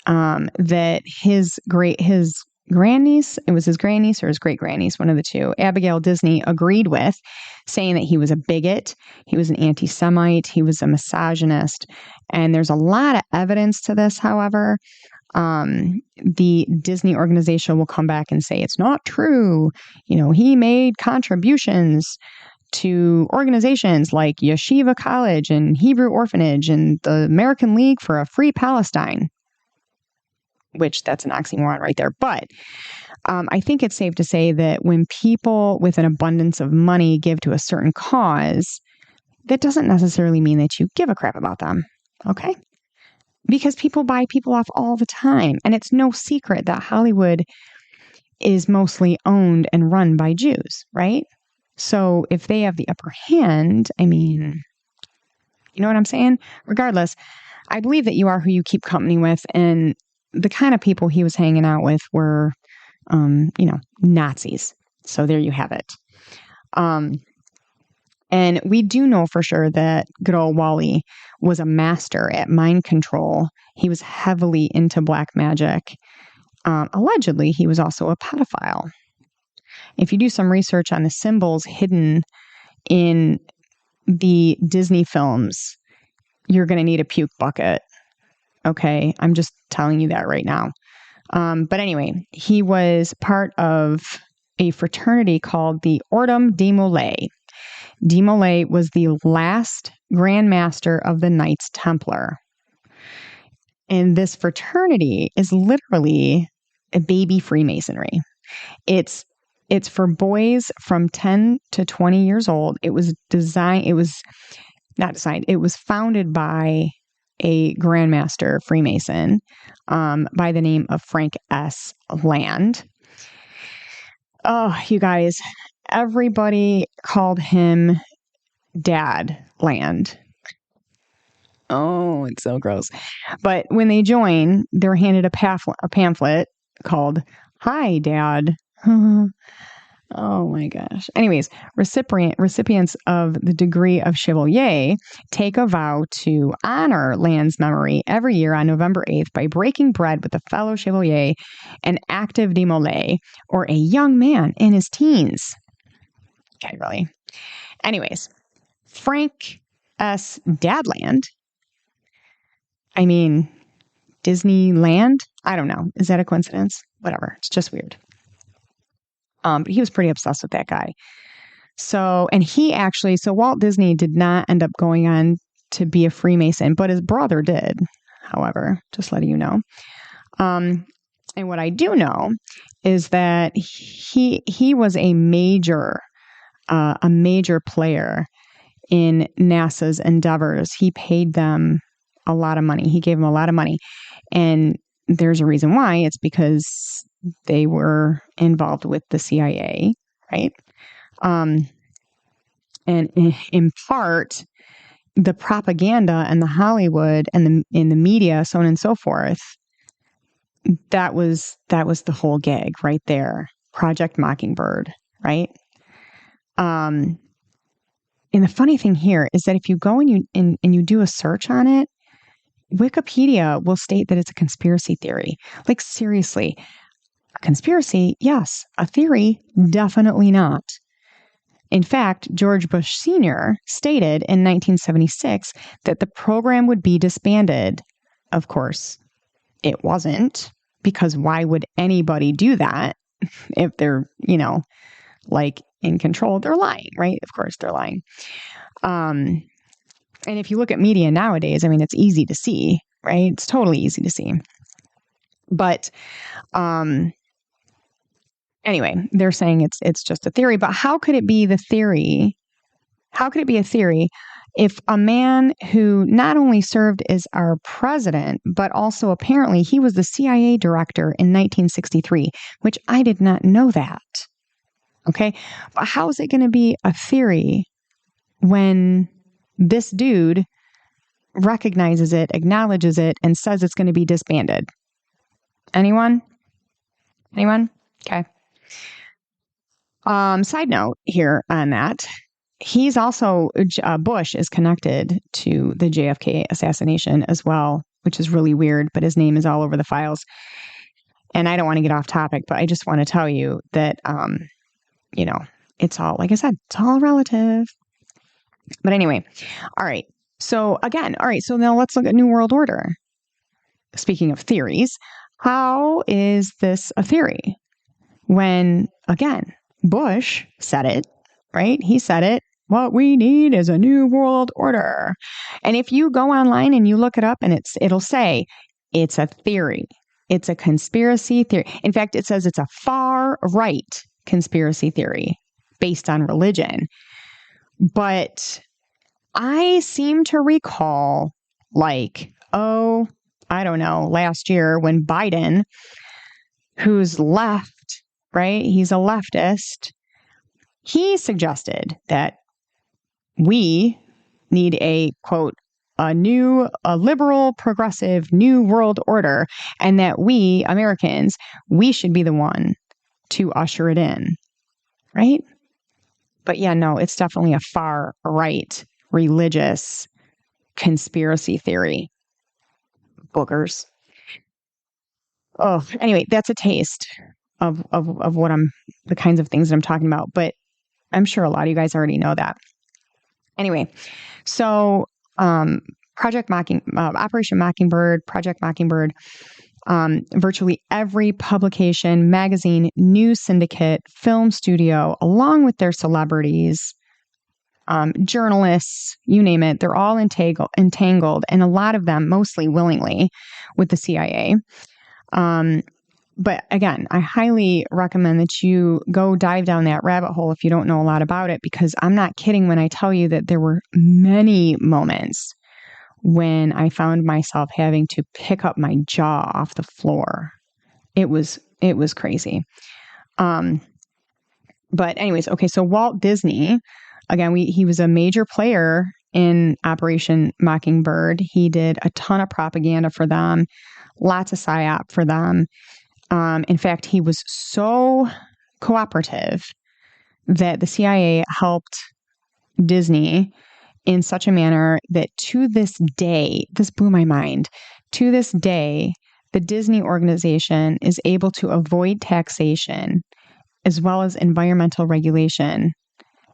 [SPEAKER 1] that his grandniece, it was his grandniece or his great-grandniece, one of the two, Abigail Disney, agreed with, saying that he was a bigot, he was an anti-Semite, he was a misogynist. And there's a lot of evidence to this, however. The Disney organization will come back and say it's not true. He made contributions to organizations like Yeshiva College and Hebrew Orphanage and the American League for a Free Palestine, which that's an oxymoron right there. But I think it's safe to say that when people with an abundance of money give to a certain cause, that doesn't necessarily mean that you give a crap about them. Okay? Because people buy people off all the time. And it's no secret that Hollywood is mostly owned and run by Jews, right? So if they have the upper hand, I mean, you know what I'm saying? Regardless, I believe that you are who you keep company with. And the kind of people he was hanging out with were, Nazis. So there you have it. And we do know for sure that good old Wally was a master at mind control. He was heavily into black magic. Allegedly, he was also a pedophile. If you do some research on the symbols hidden in the Disney films, you're going to need a puke bucket. Okay, I'm just telling you that right now. But anyway, he was part of a fraternity called the Ordum de Molay. De Molay was the last Grand Master of the Knights Templar. And this fraternity is literally a baby Freemasonry. It's for boys from 10 to 20 years old. It was founded by a Grandmaster Freemason by the name of Frank S. Land. Oh, you guys, everybody called him Dad Land. Oh, it's so gross. But when they join, they're handed a pamphlet called Hi, Dad. Oh my gosh. Anyways, recipients of the degree of Chevalier take a vow to honor Land's memory every year on November 8th by breaking bread with a fellow Chevalier, an active de Molay, or a young man in his teens. Okay, really. Anyways, Frank S. Dadland. I mean, Disneyland? I don't know. Is that a coincidence? Whatever. It's just weird. But he was pretty obsessed with that guy. So Walt Disney did not end up going on to be a Freemason, but his brother did, however, just letting you know. And what I do know is that he was a major player in NASA's endeavors. He paid them a lot of money. He gave them a lot of money. And there's a reason why. It's because they were involved with the CIA, right? And in part, the propaganda and the Hollywood and in the media, so on and so forth, that was the whole gig right there. Project Mockingbird, right? And the funny thing here is that if you go and you do a search on it, Wikipedia will state that it's a conspiracy theory. Like, seriously, a conspiracy? Yes. A theory? Definitely not. In fact, George Bush Sr. stated in 1976 that the program would be disbanded. Of course, it wasn't, because why would anybody do that if they're, like in control? They're lying, right? Of course, they're lying. And if you look at media nowadays, I mean, it's easy to see, right? It's totally easy to see. But anyway, they're saying it's just a theory. But how could it be the theory? How could it be a theory if a man who not only served as our president, but also apparently he was the CIA director in 1963, which I did not know that. Okay. But how is it going to be a theory when this dude recognizes it, acknowledges it, and says it's going to be disbanded? Anyone? Okay. Side note here on that. He's also, Bush is connected to the JFK assassination as well, which is really weird, but his name is all over the files. And I don't want to get off topic, but I just want to tell you that, it's all, like I said, it's all relative. But anyway, all right. So now let's look at New World Order. Speaking of theories, how is this a theory? When, again, Bush said it, right? He said it. What we need is a new world order. And if you go online and you look it up, and it'll say it's a theory. It's a conspiracy theory. In fact, it says it's a far right conspiracy theory based on religion. But I seem to recall, I don't know, last year when Biden, who's left, right? He's a leftist. He suggested that we need a, quote, a liberal, progressive, new world order, and that we, Americans, we should be the one to usher it in, right? But yeah, no, it's definitely a far right religious conspiracy theory. Boogers. Oh, anyway, that's a taste of what the kinds of things that I'm talking about, but I'm sure a lot of you guys already know that. Anyway, so Operation Mockingbird, Project Mockingbird, virtually every publication, magazine, news syndicate, film studio, along with their celebrities, journalists, you name it, they're all entangled, and a lot of them mostly willingly, with the CIA. But again, I highly recommend that you go dive down that rabbit hole if you don't know a lot about it, because I'm not kidding when I tell you that there were many moments when I found myself having to pick up my jaw off the floor. It was crazy. But anyways, okay, so Walt Disney, again, he was a major player in Operation Mockingbird. He did a ton of propaganda for them, lots of psyop for them. In fact, he was so cooperative that the CIA helped Disney in such a manner that to this day, this blew my mind, to this day, the Disney organization is able to avoid taxation as well as environmental regulation,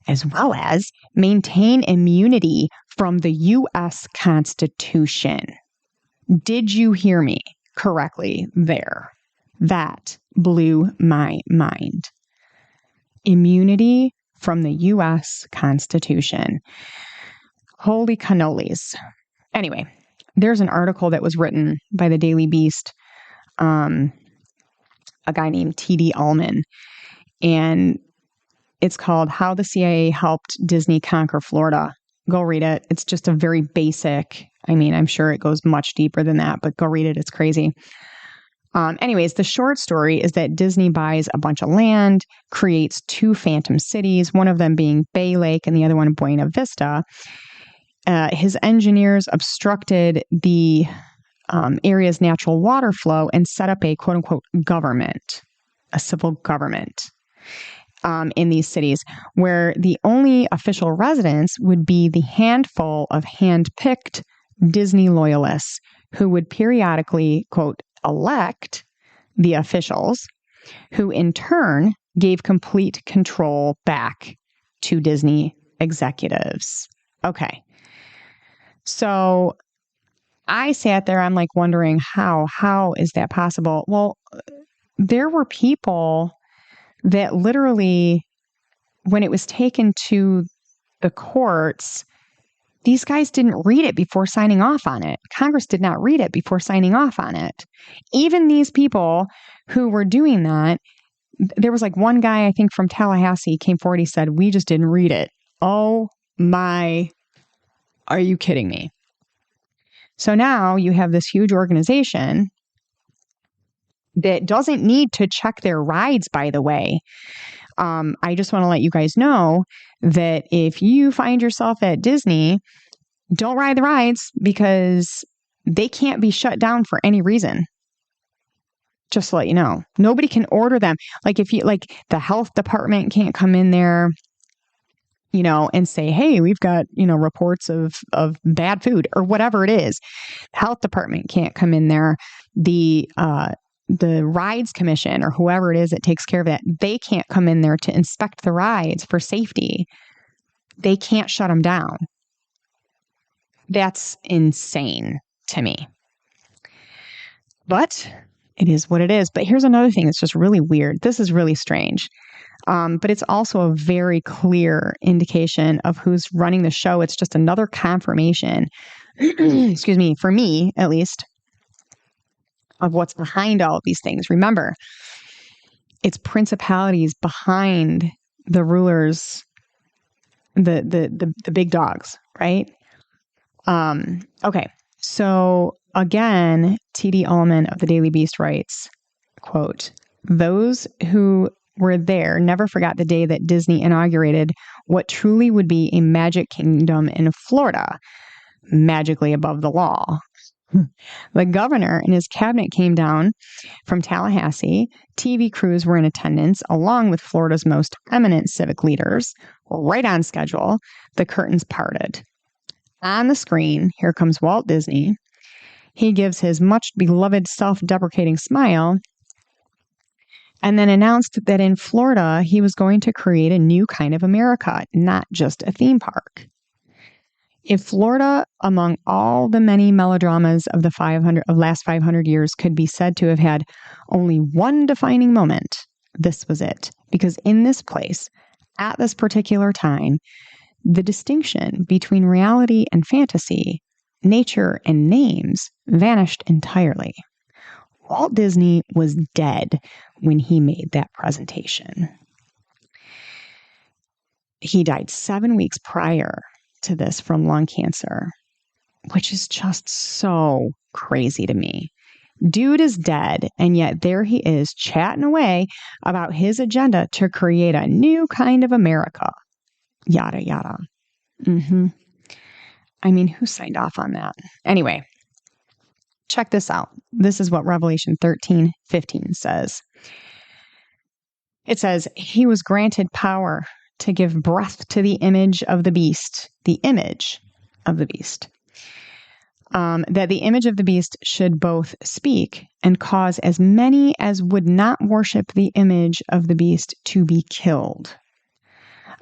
[SPEAKER 1] as well as maintain immunity from the U.S. Constitution. Did you hear me correctly there? That blew my mind. Immunity from the U.S. Constitution. Holy cannolis. Anyway, there's an article that was written by the Daily Beast, a guy named T.D. Ullman, and it's called How the CIA Helped Disney Conquer Florida. Go read it. It's just a very basic, I'm sure it goes much deeper than that, but go read it. It's crazy. Anyways, the short story is that Disney buys a bunch of land, creates 2 phantom cities, one of them being Bay Lake and the other one Buena Vista. His engineers obstructed the area's natural water flow and set up a quote-unquote government, a civil government. in these cities, where the only official residents would be the handful of hand-picked Disney loyalists who would periodically, quote, elect the officials, who in turn gave complete control back to Disney executives. Okay. So I sat there, I'm like wondering how is that possible? Well, there were people that literally, when it was taken to the courts, these guys didn't read it before signing off on it. Congress did not read it before signing off on it. Even these people who were doing that, there was like one guy, I think from Tallahassee, came forward, he said, we just didn't read it. Oh my, are you kidding me? So now you have this huge organization that doesn't need to check their rides, by the way. I just want to let you guys know that if you find yourself at Disney, don't ride the rides, because they can't be shut down for any reason. Just to let you know, nobody can order them. Like if you, like the health department can't come in there, you know, and say, hey, we've got, you know, reports of bad food or whatever it is. Health department can't come in there. The rides commission or whoever it is that takes care of that, they can't come in there to inspect the rides for safety. They can't shut them down. That's insane to me. But it is what it is. But here's another thing that's just really weird. This is really strange. But it's also a very clear indication of who's running the show. It's just another confirmation, excuse me, for me at least, of what's behind all of these things. Remember, it's principalities behind the rulers, the big dogs, right? Okay. So again, T.D. Ullman of the Daily Beast writes, quote, those who were there never forgot the day that Disney inaugurated what truly would be a magic kingdom in Florida, magically above the law. The governor and his cabinet came down from Tallahassee. TV crews were in attendance, along with Florida's most eminent civic leaders. Right on schedule, the curtains parted. On the screen, here comes Walt Disney. He gives his much beloved self-deprecating smile and then announced that in Florida, he was going to create a new kind of America, not just a theme park. If Florida, among all the many melodramas of the last 500 years, could be said to have had only one defining moment, this was it. Because in this place, at this particular time, the distinction between reality and fantasy, nature and names, vanished entirely. Walt Disney was dead when he made that presentation. He died 7 weeks prior to this from lung cancer, which is just so crazy to me. Dude is dead, and yet there he is chatting away about his agenda to create a new kind of America. Yada, yada. I mean, who signed off on that? Anyway, check this out. This is what Revelation 13:15 says. It says, he was granted power to give breath to the image of the beast, that the image of the beast should both speak and cause as many as would not worship the image of the beast to be killed.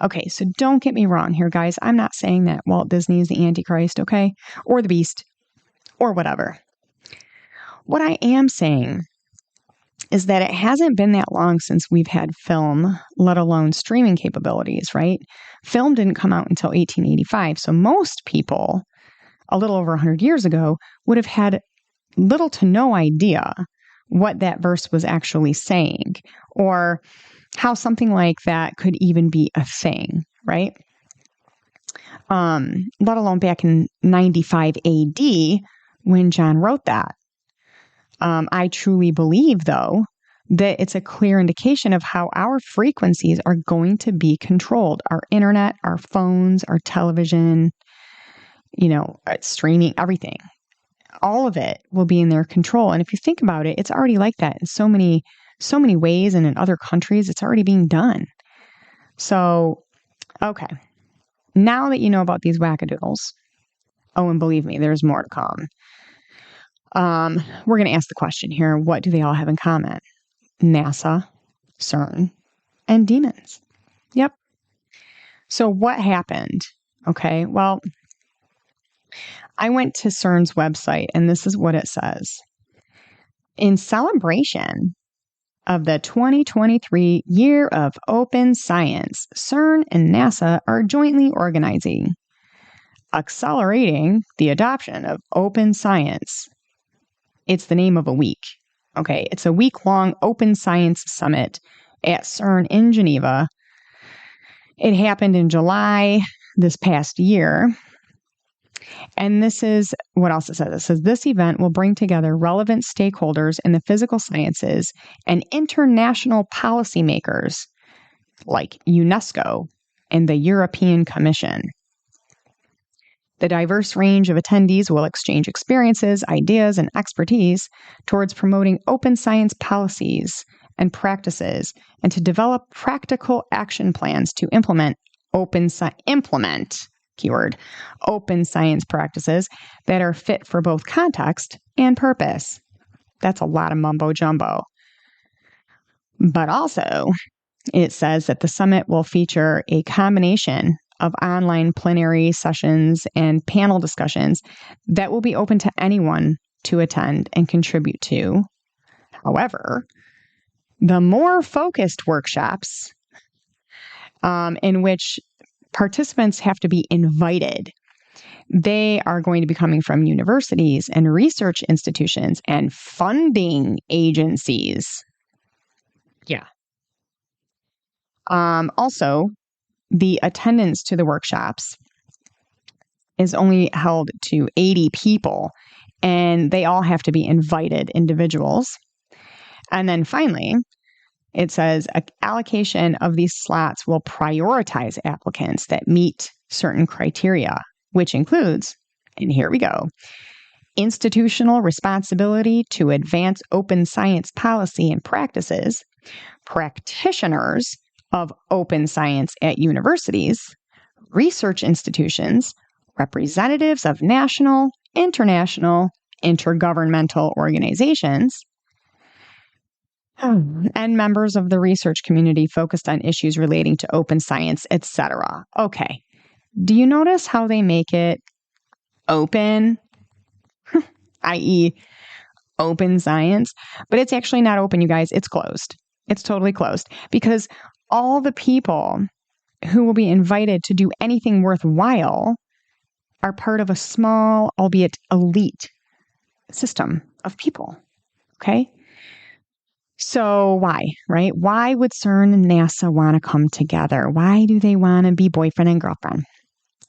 [SPEAKER 1] Okay, so don't get me wrong here, guys. I'm not saying that Walt Disney is the Antichrist, okay? Or the beast, or whatever. What I am saying is that it hasn't been that long since we've had film, let alone streaming capabilities, right? Film didn't come out until 1885. So most people, a little over 100 years ago, would have had little to no idea what that verse was actually saying, or how something like that could even be a thing, right? Let alone back in 95 AD when John wrote that. I truly believe, though, that it's a clear indication of how our frequencies are going to be controlled. Our internet, our phones, our television, streaming, everything. All of it will be in their control. And if you think about it, it's already like that in so many ways, and in other countries, it's already being done. So, okay. Now that you know about these wackadoodles, oh, and believe me, there's more to come. We're going to ask the question here, what do they all have in common? NASA, CERN, and demons. Yep. So what happened? Okay, well, I went to CERN's website, and this is what it says. In celebration of the 2023 Year of Open Science, CERN and NASA are jointly organizing Accelerating the Adoption of Open Science. It's the name of a week. Okay, it's a week-long Open Science Summit at CERN in Geneva. It happened in July this past year. And this is what else it says. It says this event will bring together relevant stakeholders in the physical sciences and international policymakers like UNESCO and the European Commission. The diverse range of attendees will exchange experiences, ideas, and expertise towards promoting open science policies and practices and to develop practical action plans to implement open science practices that are fit for both context and purpose. That's a lot of mumbo jumbo. But also, it says that the summit will feature a combination of online plenary sessions and panel discussions that will be open to anyone to attend and contribute to. However, the more focused workshops in which participants have to be invited, they are going to be coming from universities and research institutions and funding agencies. Yeah. Also, the attendance to the workshops is only held to 80 people, and they all have to be invited individuals. And then finally, it says allocation of these slots will prioritize applicants that meet certain criteria, which includes, and here we go, institutional responsibility to advance open science policy and practices, practitioners of open science at universities, research institutions, representatives of national, international, intergovernmental organizations, and members of the research community focused on issues relating to open science, etc. Okay. Do you notice how they make it open, i.e., open science? But it's actually not open, you guys. It's closed. It's totally closed because all the people who will be invited to do anything worthwhile are part of a small, albeit elite, system of people. Okay? So why, right? Why would CERN and NASA want to come together? Why do they want to be boyfriend and girlfriend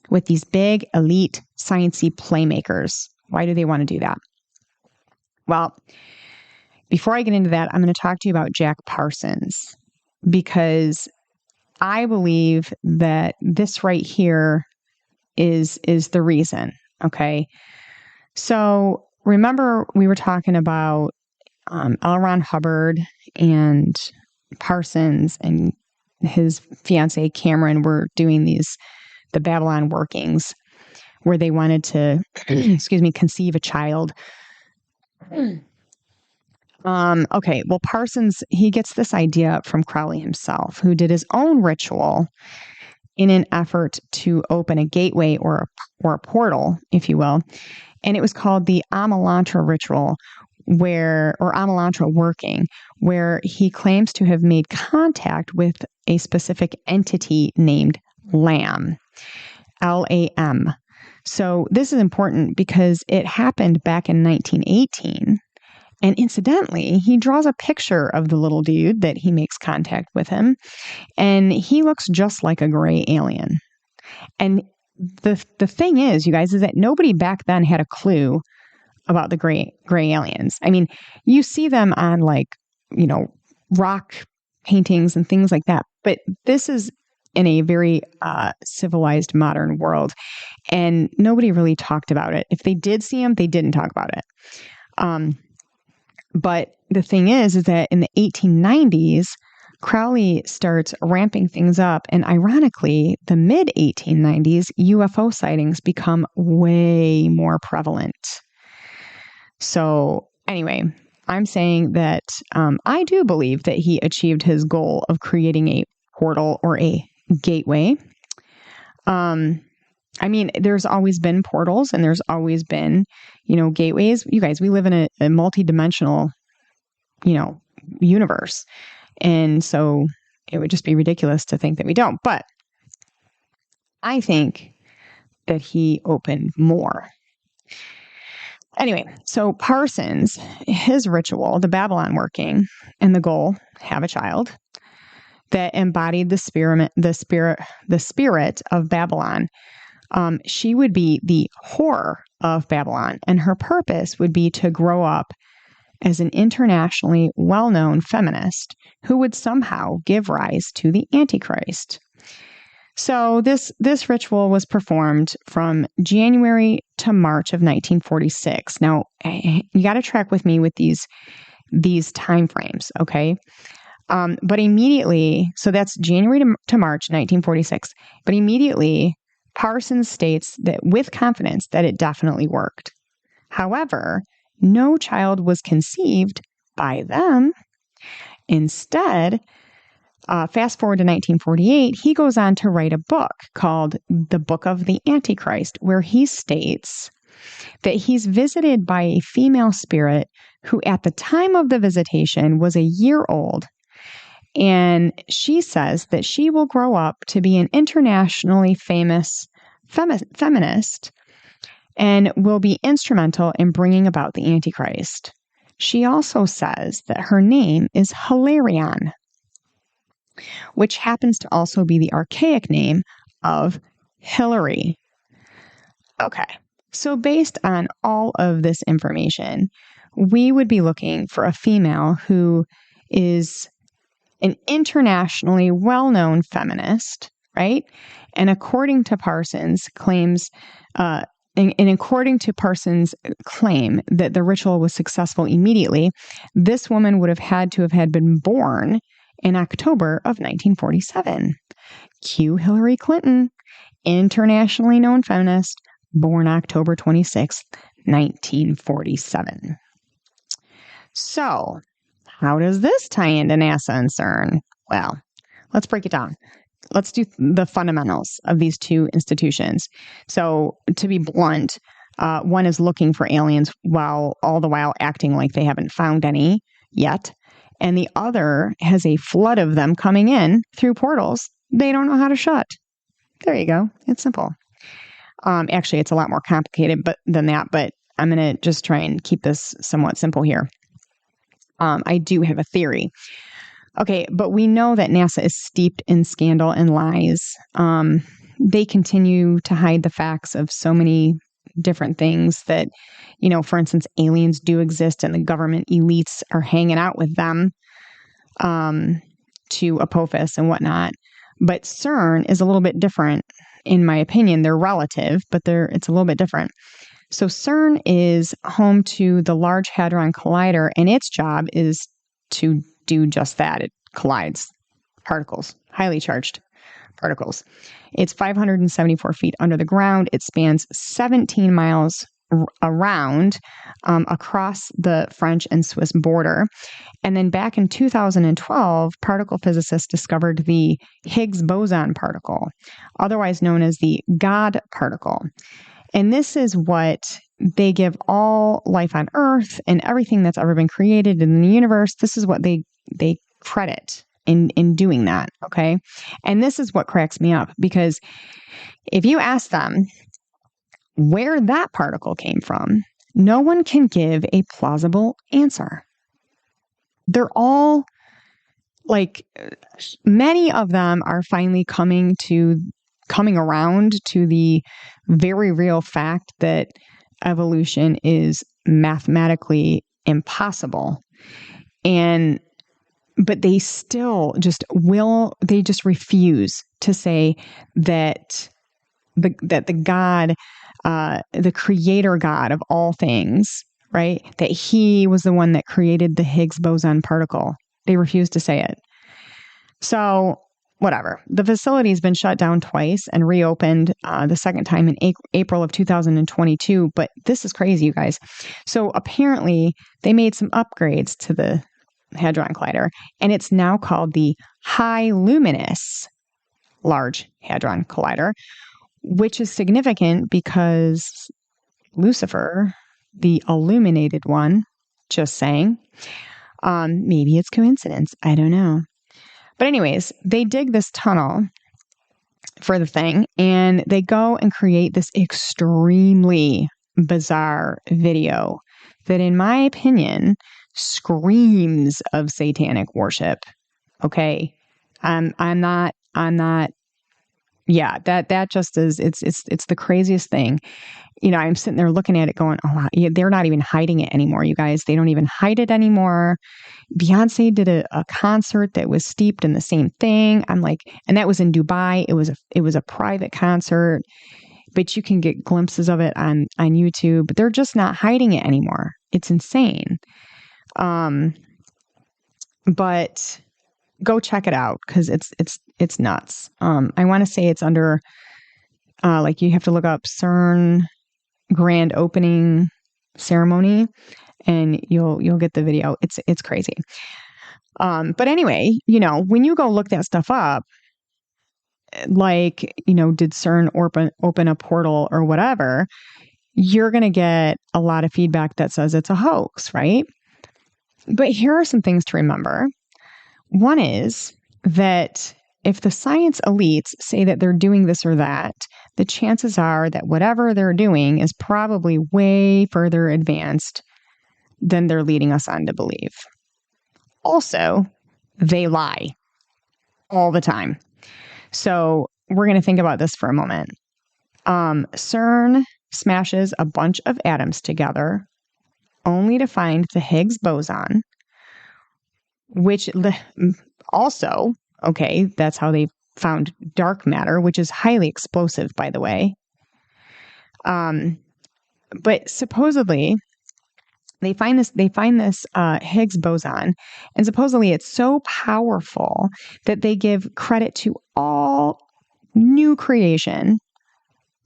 [SPEAKER 1] with these big, elite, sciencey playmakers? Why do they want to do that? Well, before I get into that, I'm going to talk to you about Jack Parsons, because I believe that this right here is the reason, okay? So remember we were talking about L. Ron Hubbard and Parsons and his fiancee Cameron were doing the Babylon workings where they wanted to, conceive a child. Okay, well, Parsons, he gets this idea from Crowley himself, who did his own ritual in an effort to open a gateway or a portal, if you will. And it was called the Amalantra ritual, or Amalantra working, where he claims to have made contact with a specific entity named Lam, Lam. So this is important because it happened back in 1918. And incidentally, he draws a picture of the little dude that he makes contact with him, and he looks just like a gray alien. And the thing is, you guys, is that nobody back then had a clue about the gray aliens. I mean, you see them on rock paintings and things like that, but this is in a very civilized modern world, and nobody really talked about it. If they did see them, they didn't talk about it. But the thing is that in the 1890s, Crowley starts ramping things up, and ironically, the mid-1890s, UFO sightings become way more prevalent. So anyway, I'm saying that I do believe that he achieved his goal of creating a portal or a gateway. I mean, there's always been portals and there's always been, gateways. You guys, we live in a multi-dimensional, universe. And so it would just be ridiculous to think that we don't. But I think that he opened more. Anyway, so Parsons, his ritual, the Babylon working, and the goal, have a child, that embodied the spirit of Babylon. She would be the whore of Babylon, and her purpose would be to grow up as an internationally well-known feminist who would somehow give rise to the antichrist. So this ritual was performed from January to March of 1946. Now, you got to track with me with these time frames, okay? But immediately, so that's January to March 1946. But immediately, Parsons states that with confidence that it definitely worked. However, no child was conceived by them. Instead, fast forward to 1948, he goes on to write a book called The Book of the Antichrist, where he states that he's visited by a female spirit who at the time of the visitation was a year old. And she says that she will grow up to be an internationally famous feminist and will be instrumental in bringing about the Antichrist. She also says that her name is Hilarion, which happens to also be the archaic name of Hillary. Okay, so based on all of this information, we would be looking for a female who is an internationally well-known feminist, right? And according to Parsons' claims, and according to Parsons' claim that the ritual was successful immediately, this woman would have had to have been born in October of 1947. Cue Hillary Clinton, internationally known feminist, born October 26th, 1947. So, how does this tie into NASA and CERN? Well, let's break it down. Let's do the fundamentals of these two institutions. So, to be blunt, one is looking for aliens while all the while acting like they haven't found any yet. And the other has a flood of them coming in through portals they don't know how to shut. There you go. It's simple. Actually, it's a lot more complicated than that, but I'm going to just try and keep this somewhat simple here. I do have a theory. Okay, but we know that NASA is steeped in scandal and lies. They continue to hide the facts of so many different things that, for instance, aliens do exist and the government elites are hanging out with them to Apophis and whatnot. But CERN is a little bit different, in my opinion. They're relative, but it's a little bit different. So CERN is home to the Large Hadron Collider, and its job is to do just that. It collides particles, highly charged particles. It's 574 feet under the ground. It spans 17 miles around across the French and Swiss border. And then back in 2012, particle physicists discovered the Higgs boson particle, otherwise known as the God particle. And this is what they give all life on Earth and everything that's ever been created in the universe. This is what they credit in doing that, okay? And this is what cracks me up, because if you ask them where that particle came from, no one can give a plausible answer. They're all many of them are finally coming around to the very real fact that evolution is mathematically impossible. But they still just refuse to say that the God, the creator God of all things, right? That he was the one that created the Higgs boson particle. They refuse to say it. So whatever. The facility's been shut down twice and reopened the second time in April of 2022. But this is crazy, you guys. So apparently they made some upgrades to the Hadron Collider, and it's now called the High Luminous Large Hadron Collider, which is significant because Lucifer, the illuminated one, just saying, maybe it's coincidence. I don't know. But anyways, they dig this tunnel for the thing, and they go and create this extremely bizarre video that, in my opinion, screams of satanic worship. Okay. I'm not, yeah, that just is, it's the craziest thing. You know, I'm sitting there looking at it going, oh, they're not even hiding it anymore, you guys. They don't even hide it anymore. Beyonce did a concert that was steeped in the same thing. I'm like, and that was in Dubai. It was a private concert, but you can get glimpses of it on YouTube. But they're just not hiding it anymore. It's insane. But go check it out because it's nuts. I want to say it's under like you have to look up CERN grand opening ceremony, and you'll get the video. It's crazy. But anyway, you know, when you go look that stuff up, like, you know, did CERN open a portal or whatever, you're going to get a lot of feedback that says it's a hoax, right? But here are some things to remember. One is that if the science elites say that they're doing this or that, the chances are that whatever they're doing is probably way further advanced than they're leading us on to believe. Also, they lie all the time. So we're going to think about this for a moment. CERN smashes a bunch of atoms together only to find the Higgs boson, which also, okay, that's how they found dark matter, which is highly explosive, by the way. But supposedly they find this Higgs boson, and supposedly it's so powerful that they give credit to all new creation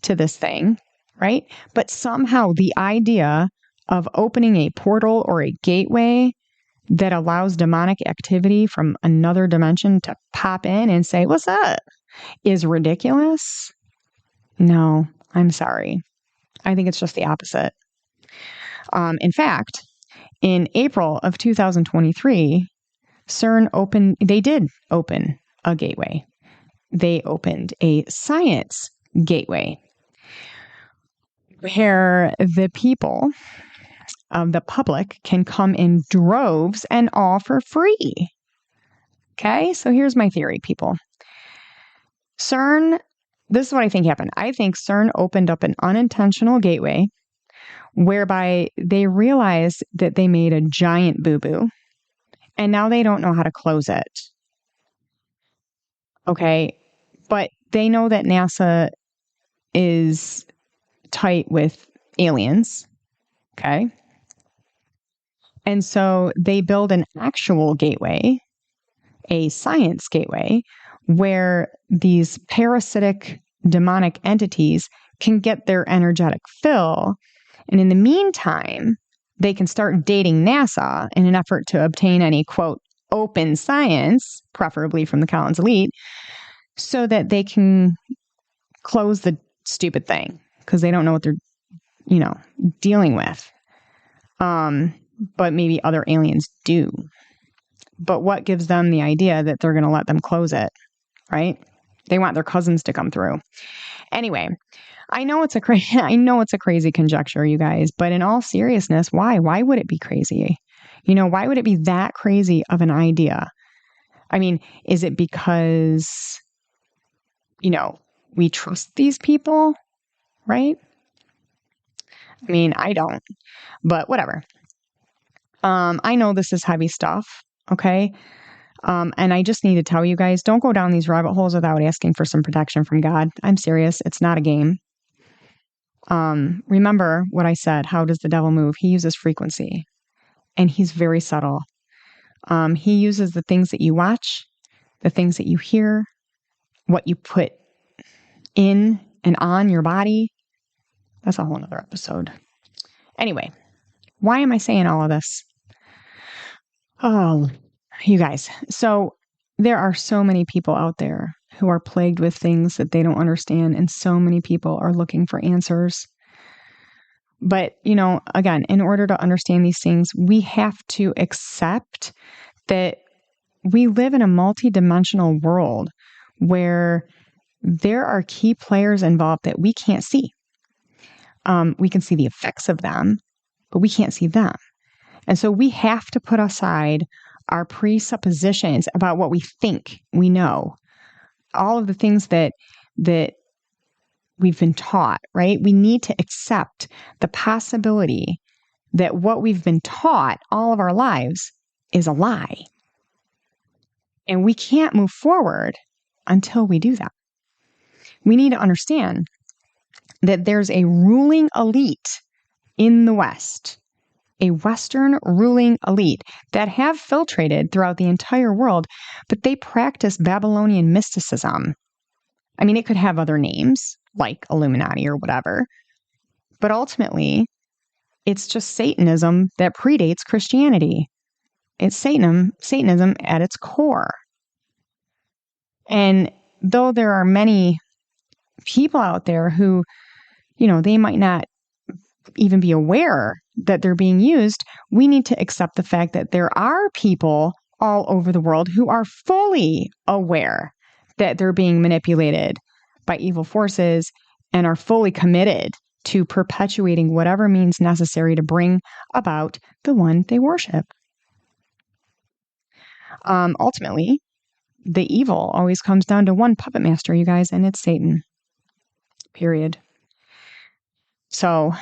[SPEAKER 1] to this thing, right? But somehow the idea of opening a portal or a gateway that allows demonic activity from another dimension to pop in and say, what's up, is ridiculous. No, I'm sorry. I think it's just the opposite. In fact, in April of 2023, CERN did open a gateway. They opened a science gateway where the people of the public can come in droves and all for free. Okay, so here's my theory, people. CERN, this is what I think happened. I think CERN opened up an unintentional gateway whereby they realized that they made a giant boo-boo, and now they don't know how to close it. Okay, but they know that NASA is tight with aliens. Okay. And so they build an actual gateway, a science gateway, where these parasitic demonic entities can get their energetic fill. And in the meantime, they can start dating NASA in an effort to obtain any, quote, open science, preferably from the Collins elite, so that they can close the stupid thing because they don't know what they're, you know, dealing with. But maybe other aliens do. But what gives them the idea that they're going to let them close it, right? They want their cousins to come through. Anyway, I know it's a crazy conjecture, you guys, but in all seriousness, why? Why would it be crazy? You know, why would it be that crazy of an idea? I mean, is it because, you know, we trust these people, right? I mean, I don't, but whatever. I know this is heavy stuff, okay? And I just need to tell you guys, don't go down these rabbit holes without asking for some protection from God. I'm serious. It's not a game. Remember what I said. How does the devil move? He uses frequency, and he's very subtle. He uses the things that you watch, the things that you hear, what you put in and on your body. That's a whole nother episode. Anyway, why am I saying all of this? Oh, you guys. So there are so many people out there who are plagued with things that they don't understand, and so many people are looking for answers. But, again, in order to understand these things, we have to accept that we live in a multidimensional world where there are key players involved that we can't see. We can see the effects of them, but we can't see them. And so we have to put aside our presuppositions about what we think we know. All of the things that we've been taught, right? We need to accept the possibility that what we've been taught all of our lives is a lie. And we can't move forward until we do that. We need to understand that there's a ruling elite in the West, a Western ruling elite that have filtrated throughout the entire world, but they practice Babylonian mysticism. I mean, it could have other names like Illuminati or whatever, but ultimately it's just Satanism that predates Christianity. It's Satanism at its core. And though there are many people out there who, they might not even be aware that they're being used, we need to accept the fact that there are people all over the world who are fully aware that they're being manipulated by evil forces and are fully committed to perpetuating whatever means necessary to bring about the one they worship. Ultimately, the evil always comes down to one puppet master, you guys, and it's Satan. Period. So,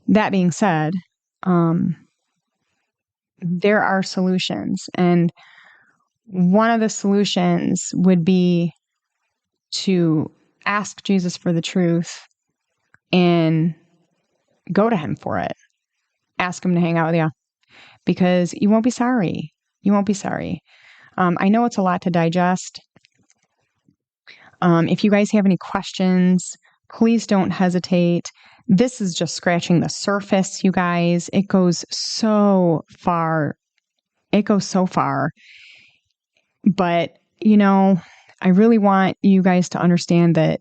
[SPEAKER 1] that being said, there are solutions, and one of the solutions would be to ask Jesus for the truth and go to him for it. Ask him to hang out with you, because you won't be sorry. You won't be sorry. I know it's a lot to digest. If you guys have any questions, please don't hesitate. This is just scratching the surface, you guys. It goes so far. But, I really want you guys to understand that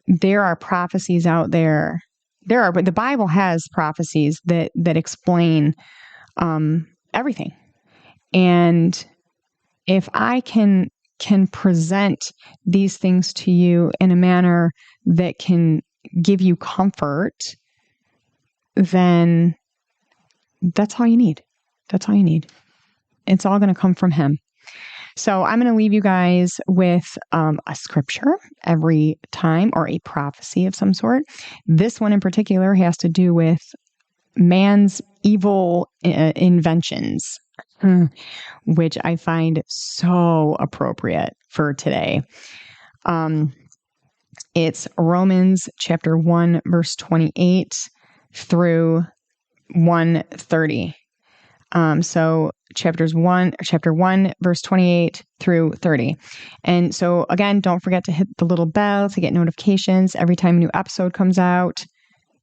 [SPEAKER 1] there are prophecies out there. But the Bible has prophecies that explain everything. And if I can present these things to you in a manner that can give you comfort, then that's all you need. That's all you need. It's all going to come from him. So I'm going to leave you guys with a scripture every time, or a prophecy of some sort. This one in particular has to do with man's evil inventions, which I find so appropriate for today. It's Romans chapter 1, verse 28 through 130. So chapter 1, verse 28 through 30. And so again, don't forget to hit the little bell to get notifications every time a new episode comes out.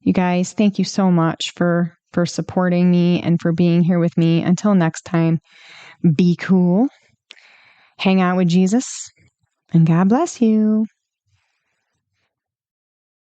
[SPEAKER 1] You guys, thank you so much for supporting me and for being here with me. Until next time, be cool, hang out with Jesus, and God bless you.